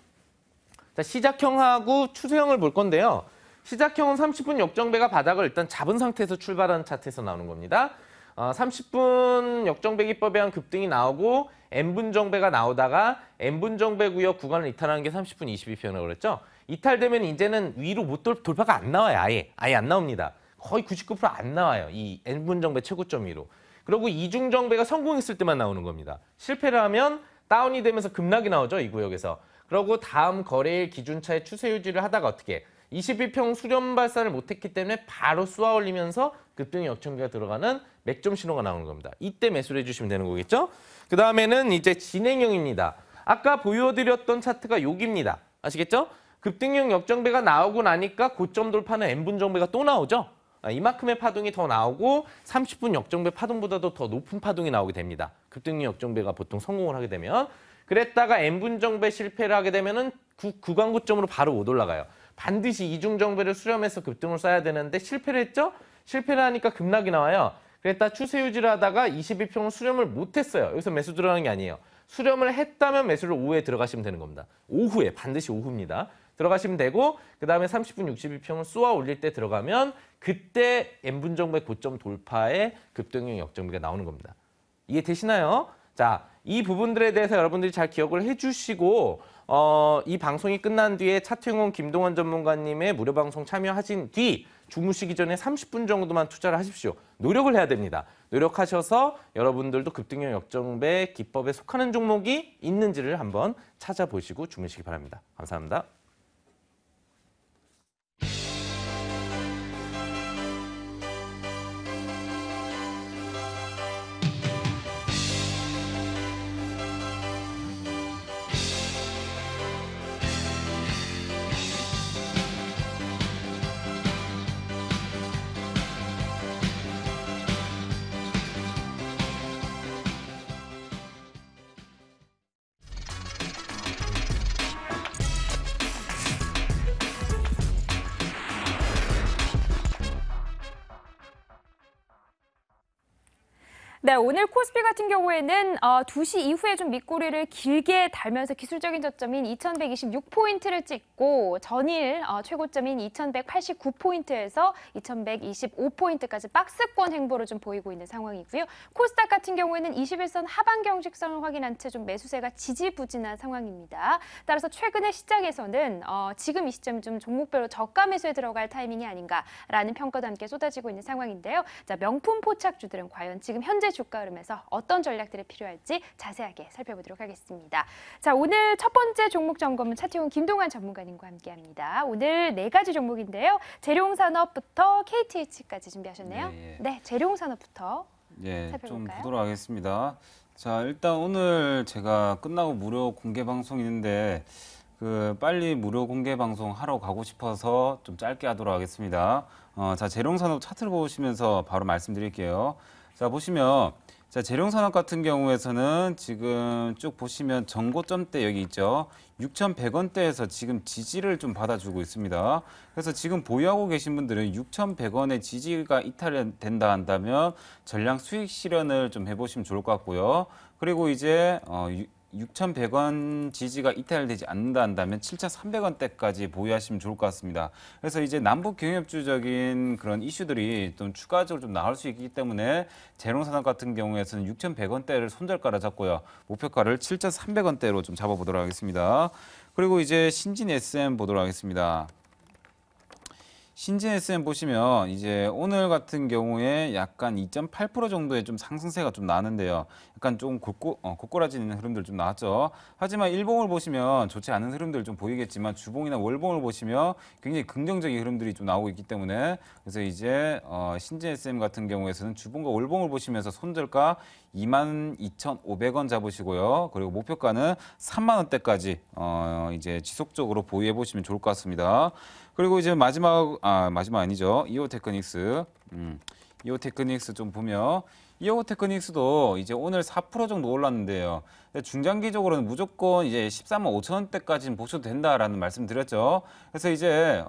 자, 시작형하고 추세형을 볼 건데요. 시작형은 30분 역정배가 바닥을 일단 잡은 상태에서 출발하는 차트에서 나오는 겁니다. 30분 역정배 기법에 의한 급등이 나오고 N분 정배가 나오다가 N분 정배 구역 구간을 이탈하는 게 30분 22평이라고 그랬죠. 이탈되면 이제는 위로 못 돌파가 안 나와요. 아예 안 나옵니다. 거의 99% 안 나와요. 이 N분 정배 최고점 위로. 그리고 이중 정배가 성공했을 때만 나오는 겁니다. 실패를 하면 다운이 되면서 급락이 나오죠. 이 구역에서. 그리고 다음 거래일 기준차의 추세 유지를 하다가 어떻게 22평 수렴 발산을 못했기 때문에 바로 쏘아 올리면서 급등의 역정배가 들어가는 맥점 신호가 나오는 겁니다. 이때 매수를 해주시면 되는 거겠죠? 그 다음에는 이제 진행형입니다. 아까 보여드렸던 차트가 여기입니다. 아시겠죠? 급등형 역정배가 나오고 나니까 고점 돌파는 N분 정배가 또 나오죠? 이만큼의 파동이 더 나오고 30분 역정배 파동보다도 더 높은 파동이 나오게 됩니다. 급등형 역정배가 보통 성공을 하게 되면. 그랬다가 N분 정배 실패를 하게 되면은 구간 고점으로 바로 못 올라가요. 반드시 이중 정배를 수렴해서 급등을 쏴야 되는데 실패를 했죠? 실패를 하니까 급락이 나와요. 그랬다 추세 유지를 하다가 22평을 수렴을 못했어요. 여기서 매수 들어가는 게 아니에요. 수렴을 했다면 매수를 오후에 들어가시면 되는 겁니다. 오후에, 반드시 오후입니다. 들어가시면 되고 그 다음에 30분 62평을 쏘아 올릴 때 들어가면 그때 N분 정배 고점 돌파에 급등형 역정배가 나오는 겁니다. 이해되시나요? 자, 이 부분들에 대해서 여러분들이 잘 기억을 해주시고 이 방송이 끝난 뒤에 차트용원 김동원 전문가님의 무료 방송 참여하신 뒤 주무시기 전에 30분 정도만 투자를 하십시오. 노력을 해야 됩니다. 노력하셔서 여러분들도 급등형 역정배 기법에 속하는 종목이 있는지를 한번 찾아보시고 주무시기 바랍니다. 감사합니다. 네, 오늘 코스피 같은 경우에는 2시 이후에 좀 밑꼬리를 길게 달면서 기술적인 저점인 2126포인트를 찍고 전일 최고점인 2189포인트에서 2125포인트까지 박스권 행보를 좀 보이고 있는 상황이고요. 코스닥 같은 경우에는 21선 하방 경직선을 확인한 채 좀 매수세가 지지부진한 상황입니다. 따라서 최근의 시장에서는 지금 이 시점 좀 종목별로 저가 매수에 들어갈 타이밍이 아닌가라는 평가도 함께 쏟아지고 있는 상황인데요. 자, 명품 포착주들은 과연 지금 현재 주가 흐름에서 어떤 전략들이 필요할지 자세하게 살펴보도록 하겠습니다. 자, 오늘 첫 번째 종목 점검은 차태용 김동환 전문가님과 함께합니다. 오늘 4가지 종목인데요. 재룡산업부터 KTH까지 준비하셨네요. 네, 재룡산업부터 좀 살펴볼까요? 보도록 하겠습니다. 자, 일단 오늘 제가 끝나고 무료 공개 방송 있는데 빨리 무료 공개 방송 하러 가고 싶어서 좀 짧게 하도록 하겠습니다. 자, 재룡산업 차트를 보시면서 바로 말씀드릴게요. 자, 보시면 자, 재룡산업 같은 경우에서는 지금 쭉 보시면 전고점대 여기 있죠. 6,100원대에서 지금 지지를 좀 받아주고 있습니다. 그래서 지금 보유하고 계신 분들은 6,100원의 지지가 이탈된다 한다면 전량 수익 실현을 좀 해보시면 좋을 것 같고요. 그리고 이제 6,100원 지지가 이탈되지 않는다 한다면 7,300원대까지 보유하시면 좋을 것 같습니다. 그래서 이제 남북 경협주적인 그런 이슈들이 좀 추가적으로 좀 나올 수 있기 때문에 재룡산업 같은 경우에서는 6,100원대를 손절가로 잡고요. 목표가를 7,300원대로 좀 잡아보도록 하겠습니다. 그리고 이제 신진 SM 보도록 하겠습니다. 신진 SM 보시면 이제 오늘 같은 경우에 약간 2.8% 정도의 좀 상승세가 좀 나는데요. 약간 좀 고꾸라지는 흐름들 좀 나왔죠. 하지만 일봉을 보시면 좋지 않은 흐름들 좀 보이겠지만 주봉이나 월봉을 보시면 굉장히 긍정적인 흐름들이 좀 나오고 있기 때문에 그래서 이제 신진 SM 같은 경우에서는 주봉과 월봉을 보시면서 손절가 22,500원 잡으시고요. 그리고 목표가는 3만 원대까지 이제 지속적으로 보유해 보시면 좋을 것 같습니다. 그리고 이제 마지막 아니죠. 이오테크닉스. 이오테크닉스 좀 보면 이오테크닉스도 이제 오늘 4% 정도 올랐는데요. 중장기적으로는 무조건 이제 13만 5천 원대까지는 보셔도 된다라는 말씀 드렸죠. 그래서 이제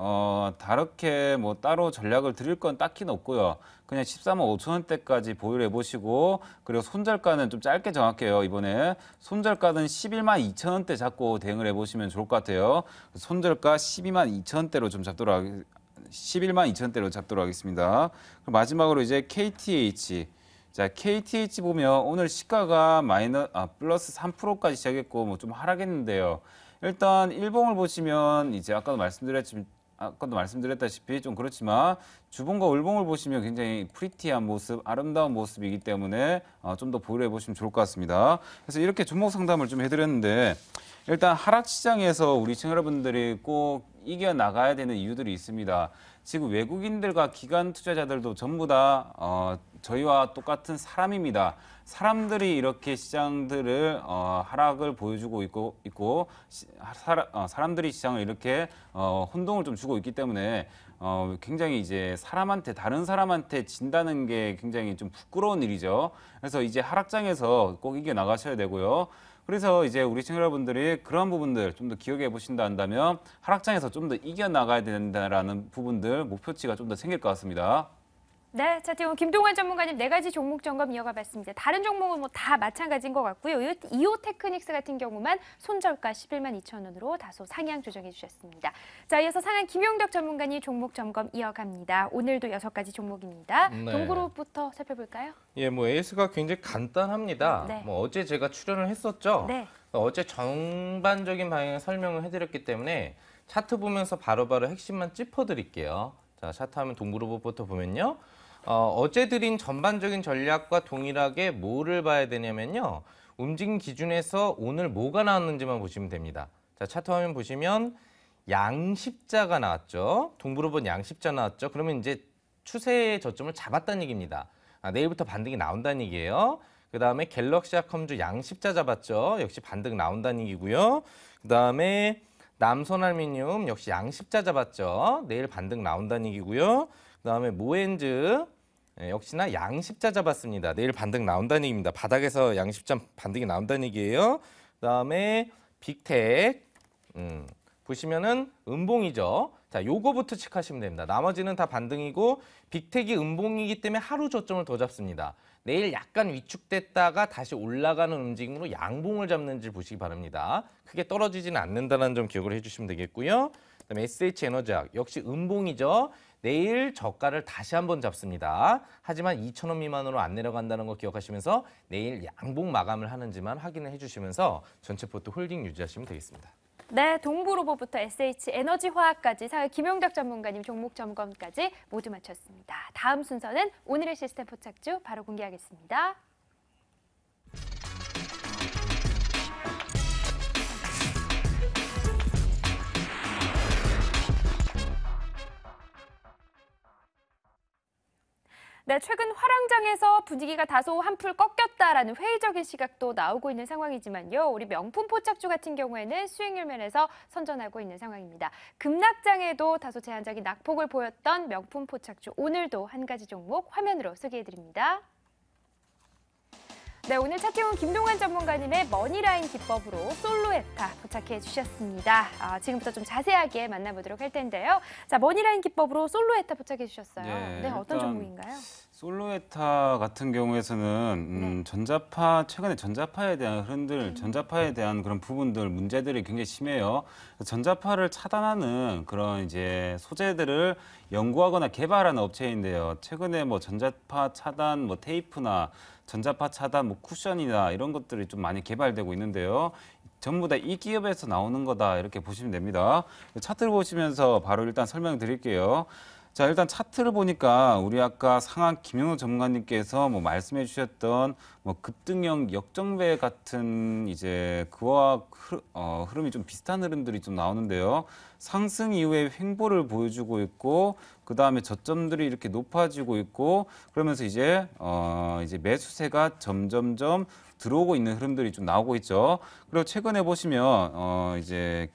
다르게 뭐 따로 전략을 드릴 건 딱히는 없고요. 그냥 14만 5천 원대까지 보유를 해보시고 그리고 손절가는 좀 짧게 정할게요. 이번에 손절가는 11만 2천 원대 잡고 대응을 해보시면 좋을 것 같아요. 손절가 12만 2천 원대로 좀 11만 2천 원대로 잡도록 하겠습니다. 그리고 마지막으로 이제 KTH. 자, KTH 보면 오늘 시가가 플러스 3%까지 시작했고 뭐 좀 하락했는데요. 일단 일봉을 보시면 이제 아까도 말씀드렸다시피 좀 그렇지만 주봉과 월봉을 보시면 굉장히 프리티한 모습, 아름다운 모습이기 때문에 좀 더 보유해 보시면 좋을 것 같습니다. 그래서 이렇게 종목 상담을 좀 해드렸는데 일단 하락 시장에서 우리 시청자 여러분들이 꼭 이겨 나가야 되는 이유들이 있습니다. 지금 외국인들과 기관 투자자들도 전부 다 저희와 똑같은 사람입니다. 사람들이 이렇게 시장들을 하락을 보여주고 있고 사람들이 시장을 이렇게 혼동을 좀 주고 있기 때문에 굉장히 이제 다른 사람한테 진다는 게 굉장히 좀 부끄러운 일이죠. 그래서 이제 하락장에서 꼭 이겨 나가셔야 되고요. 그래서 이제 우리 시청자 여러분들이 그런 부분들 좀 더 기억해 보신다 한다면 하락장에서 좀 더 이겨 나가야 된다라는 부분들 목표치가 좀 더 생길 것 같습니다. 네, 차태용 김동환 전문가님 4가지 종목 점검 이어가 봤습니다. 다른 종목은 뭐 다 마찬가지인 것 같고요. 이오테크닉스 같은 경우만 손절가 11만 2천 원으로 다소 상향 조정해 주셨습니다. 자, 이어서 상한 김용덕 전문가님 종목 점검 이어갑니다. 오늘도 6가지 종목입니다. 네. 동그룹부터 살펴볼까요? 예, 뭐 에이스가 굉장히 간단합니다. 네. 뭐 어제 제가 출연을 했었죠. 네. 어제 전반적인 방향 설명을 해드렸기 때문에 차트 보면서 바로바로 핵심만 짚어드릴게요. 자, 차트 하면 동그룹부터 보면요. 어제 드린 전반적인 전략과 동일하게 뭐를 봐야 되냐면요. 움직임 기준에서 오늘 뭐가 나왔는지만 보시면 됩니다. 자, 차트 화면 보시면 양십자가 나왔죠. 동그룹은 양십자 나왔죠. 그러면 이제 추세의 저점을 잡았다는 얘기입니다. 내일부터 반등이 나온다는 얘기예요. 그 다음에 갤럭시 아컴주 양십자 잡았죠. 역시 반등 나온다는 얘기고요. 그 다음에 남선알미늄 역시 양십자 잡았죠. 내일 반등 나온다는 얘기고요. 그 다음에 모엔즈 역시나 양십자 잡았습니다. 내일 반등 나온다는 얘기입니다. 바닥에서 양십자 반등이 나온다는 얘기예요. 그 다음에 빅텍 보시면은 음봉이죠. 자, 요거부터 체크하시면 됩니다. 나머지는 다 반등이고 빅텍이 음봉이기 때문에 하루 저점을 더 잡습니다. 내일 약간 위축됐다가 다시 올라가는 움직임으로 양봉을 잡는지 보시기 바랍니다. 크게 떨어지지는 않는다는 점 기억을 해주시면 되겠고요. 그다음에 SH에너지학 역시 음봉이죠. 내일 저가를 다시 한번 잡습니다. 하지만 2,000원 미만으로 안 내려간다는 거 기억하시면서 내일 양봉 마감을 하는지만 확인을 해주시면서 전체 포트 홀딩 유지하시면 되겠습니다. 네, 동부로봇부터 SH에너지화학까지 사회 김용덕 전문가님 종목 점검까지 모두 마쳤습니다. 다음 순서는 오늘의 시스템 포착주 바로 공개하겠습니다. 네, 최근 화랑장에서 분위기가 다소 한풀 꺾였다라는 회의적인 시각도 나오고 있는 상황이지만요. 우리 명품 포착주 같은 경우에는 수익률 면에서 선전하고 있는 상황입니다. 급락장에도 다소 제한적인 낙폭을 보였던 명품 포착주, 오늘도 한 가지 종목 화면으로 소개해드립니다. 네, 오늘 차트용 김동환 전문가님의 머니라인 기법으로 솔로에타 포착해 주셨습니다. 지금부터 좀 자세하게 만나보도록 할 텐데요. 자, 머니라인 기법으로 솔로에타 포착해 주셨어요. 네, 어떤 종목인가요? 솔로에타 같은 경우에서는 최근에 전자파에 대한 흐름들, 전자파에 대한 그런 부분들, 문제들이 굉장히 심해요. 전자파를 차단하는 그런 이제 소재들을 연구하거나 개발하는 업체인데요. 최근에 뭐 전자파 차단, 뭐 테이프나 전자파 차단, 뭐 쿠션이나 이런 것들이 좀 많이 개발되고 있는데요. 전부 다 이 기업에서 나오는 거다 이렇게 보시면 됩니다. 차트를 보시면서 바로 일단 설명드릴게요. 자, 일단 차트를 보니까 우리 아까 상한 김현우 전문가님께서 뭐 말씀해 주셨던 뭐 급등형 역정배 같은 이제 그와 흐름이 좀 비슷한 흐름들이 좀 나오는데요. 상승 이후에 횡보를 보여주고 있고 그 다음에 저점들이 이렇게 높아지고 있고 그러면서 이제 매수세가 점점점 들어오고 있는 흐름들이 좀 나오고 있죠. 그리고 최근에 보시면 이제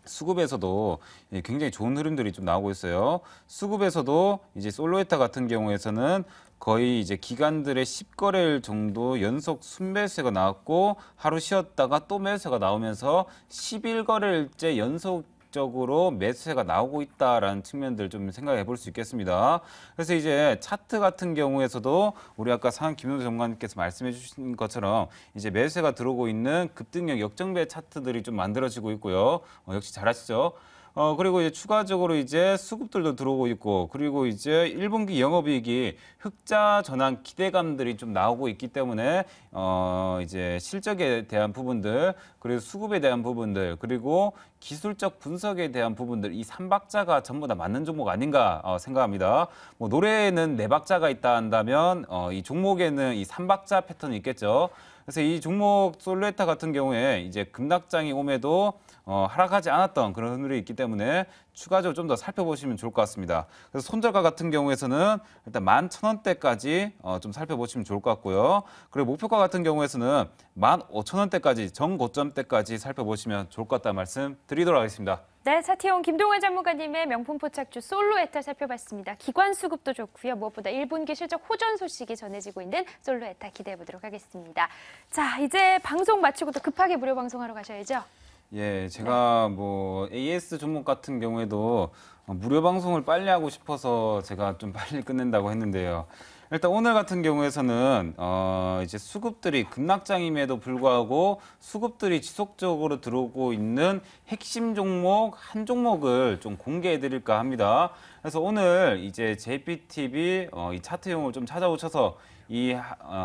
수급에서도 굉장히 좋은 흐름들이 좀 나오고 있어요. 수급에서도 이제 솔로에타 같은 경우에서는 거의 이제 기관들의 10거래일 정도 연속 순매수가 나왔고 하루 쉬었다가 또 매수가 나오면서 11거래일째 연속적으로 매수세가 나오고 있다라는 측면들 좀 생각해 볼 수 있겠습니다. 그래서 이제 차트 같은 경우에서도 우리 아까 상한 김현우 전문가님께서 말씀해 주신 것처럼 이제 매수세가 들어오고 있는 급등력 역정배 차트들이 좀 만들어지고 있고요. 역시 잘 아시죠? 그리고 이제 추가적으로 이제 수급들도 들어오고 있고, 그리고 이제 1분기 영업이익이 흑자 전환 기대감들이 좀 나오고 있기 때문에, 이제 실적에 대한 부분들, 그리고 수급에 대한 부분들, 그리고 기술적 분석에 대한 부분들, 이 3박자가 전부 다 맞는 종목 아닌가 생각합니다. 뭐 노래에는 4박자가 있다 한다면, 이 종목에는 이 3박자 패턴이 있겠죠. 그래서 이 종목 솔로에타 같은 경우에 이제 급락장이 옴에도 하락하지 않았던 그런 흐름이 있기 때문에 추가적으로 좀 더 살펴보시면 좋을 것 같습니다. 그래서 손절가 같은 경우에서는 일단 11,000원대까지 좀 살펴보시면 좋을 것 같고요. 그리고 목표가 같은 경우에서는 15,000원대까지 정고점대까지 살펴보시면 좋을 것 같다는 말씀 드리도록 하겠습니다. 네, 차트용 김동환 전문가님의 명품 포착주 솔로에타 살펴봤습니다. 기관 수급도 좋고요. 무엇보다 1분기 실적 호전 소식이 전해지고 있는 솔로에타 기대해 보도록 하겠습니다. 자, 이제 방송 마치고 또 급하게 무료 방송하러 가셔야죠. 예, 제가 뭐 AS 종목 같은 경우에도 무료 방송을 빨리 하고 싶어서 제가 좀 빨리 끝낸다고 했는데요. 일단 오늘 같은 경우에서는 이제 수급들이 급락장임에도 불구하고 수급들이 지속적으로 들어오고 있는 핵심 종목 한 종목을 좀 공개해 드릴까 합니다. 그래서 오늘 이제 JPTV 이 차트용을 좀 찾아오셔서 이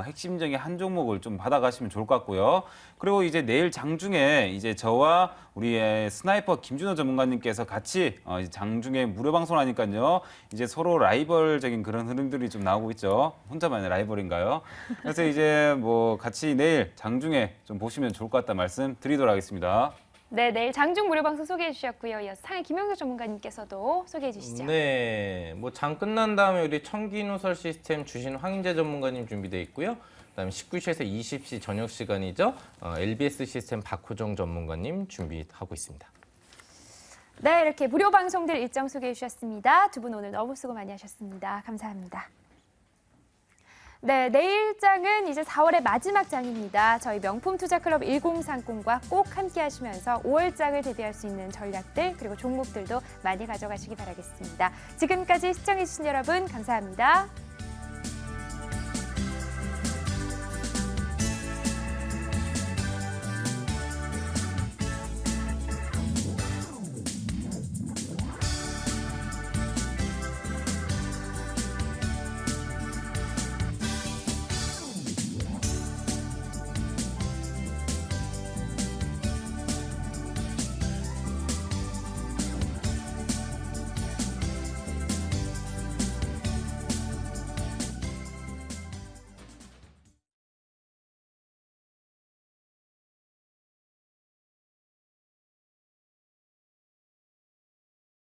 핵심적인 한 종목을 좀 받아가시면 좋을 것 같고요. 그리고 이제 내일 장중에 이제 저와 우리의 스나이퍼 김준호 전문가님께서 같이 장중에 무료 방송을 하니까요. 이제 서로 라이벌적인 그런 흐름들이 좀 나오고 있죠. 혼자만의 라이벌인가요? 그래서 이제 뭐 같이 내일 장중에 좀 보시면 좋을 것 같다 말씀 드리도록 하겠습니다. 네, 내일 장중 무료 방송 소개해 주셨고요. 이어서 상해 김영석 전문가님께서도 소개해 주시죠. 네, 뭐 장 끝난 다음에 우리 청기누설 시스템 주신 황인재 전문가님 준비되어 있고요. 그다음에 19시에서 20시 저녁 시간이죠. LBS 시스템 박호정 전문가님 준비하고 있습니다. 네, 이렇게 무료 방송들 일정 소개해 주셨습니다. 두 분 오늘 너무 수고 많이 하셨습니다. 감사합니다. 네, 내일 장은 이제 4월의 마지막 장입니다. 저희 명품 투자클럽 1030과 꼭 함께 하시면서 5월 장을 대비할 수 있는 전략들 그리고 종목들도 많이 가져가시기 바라겠습니다. 지금까지 시청해주신 여러분 감사합니다.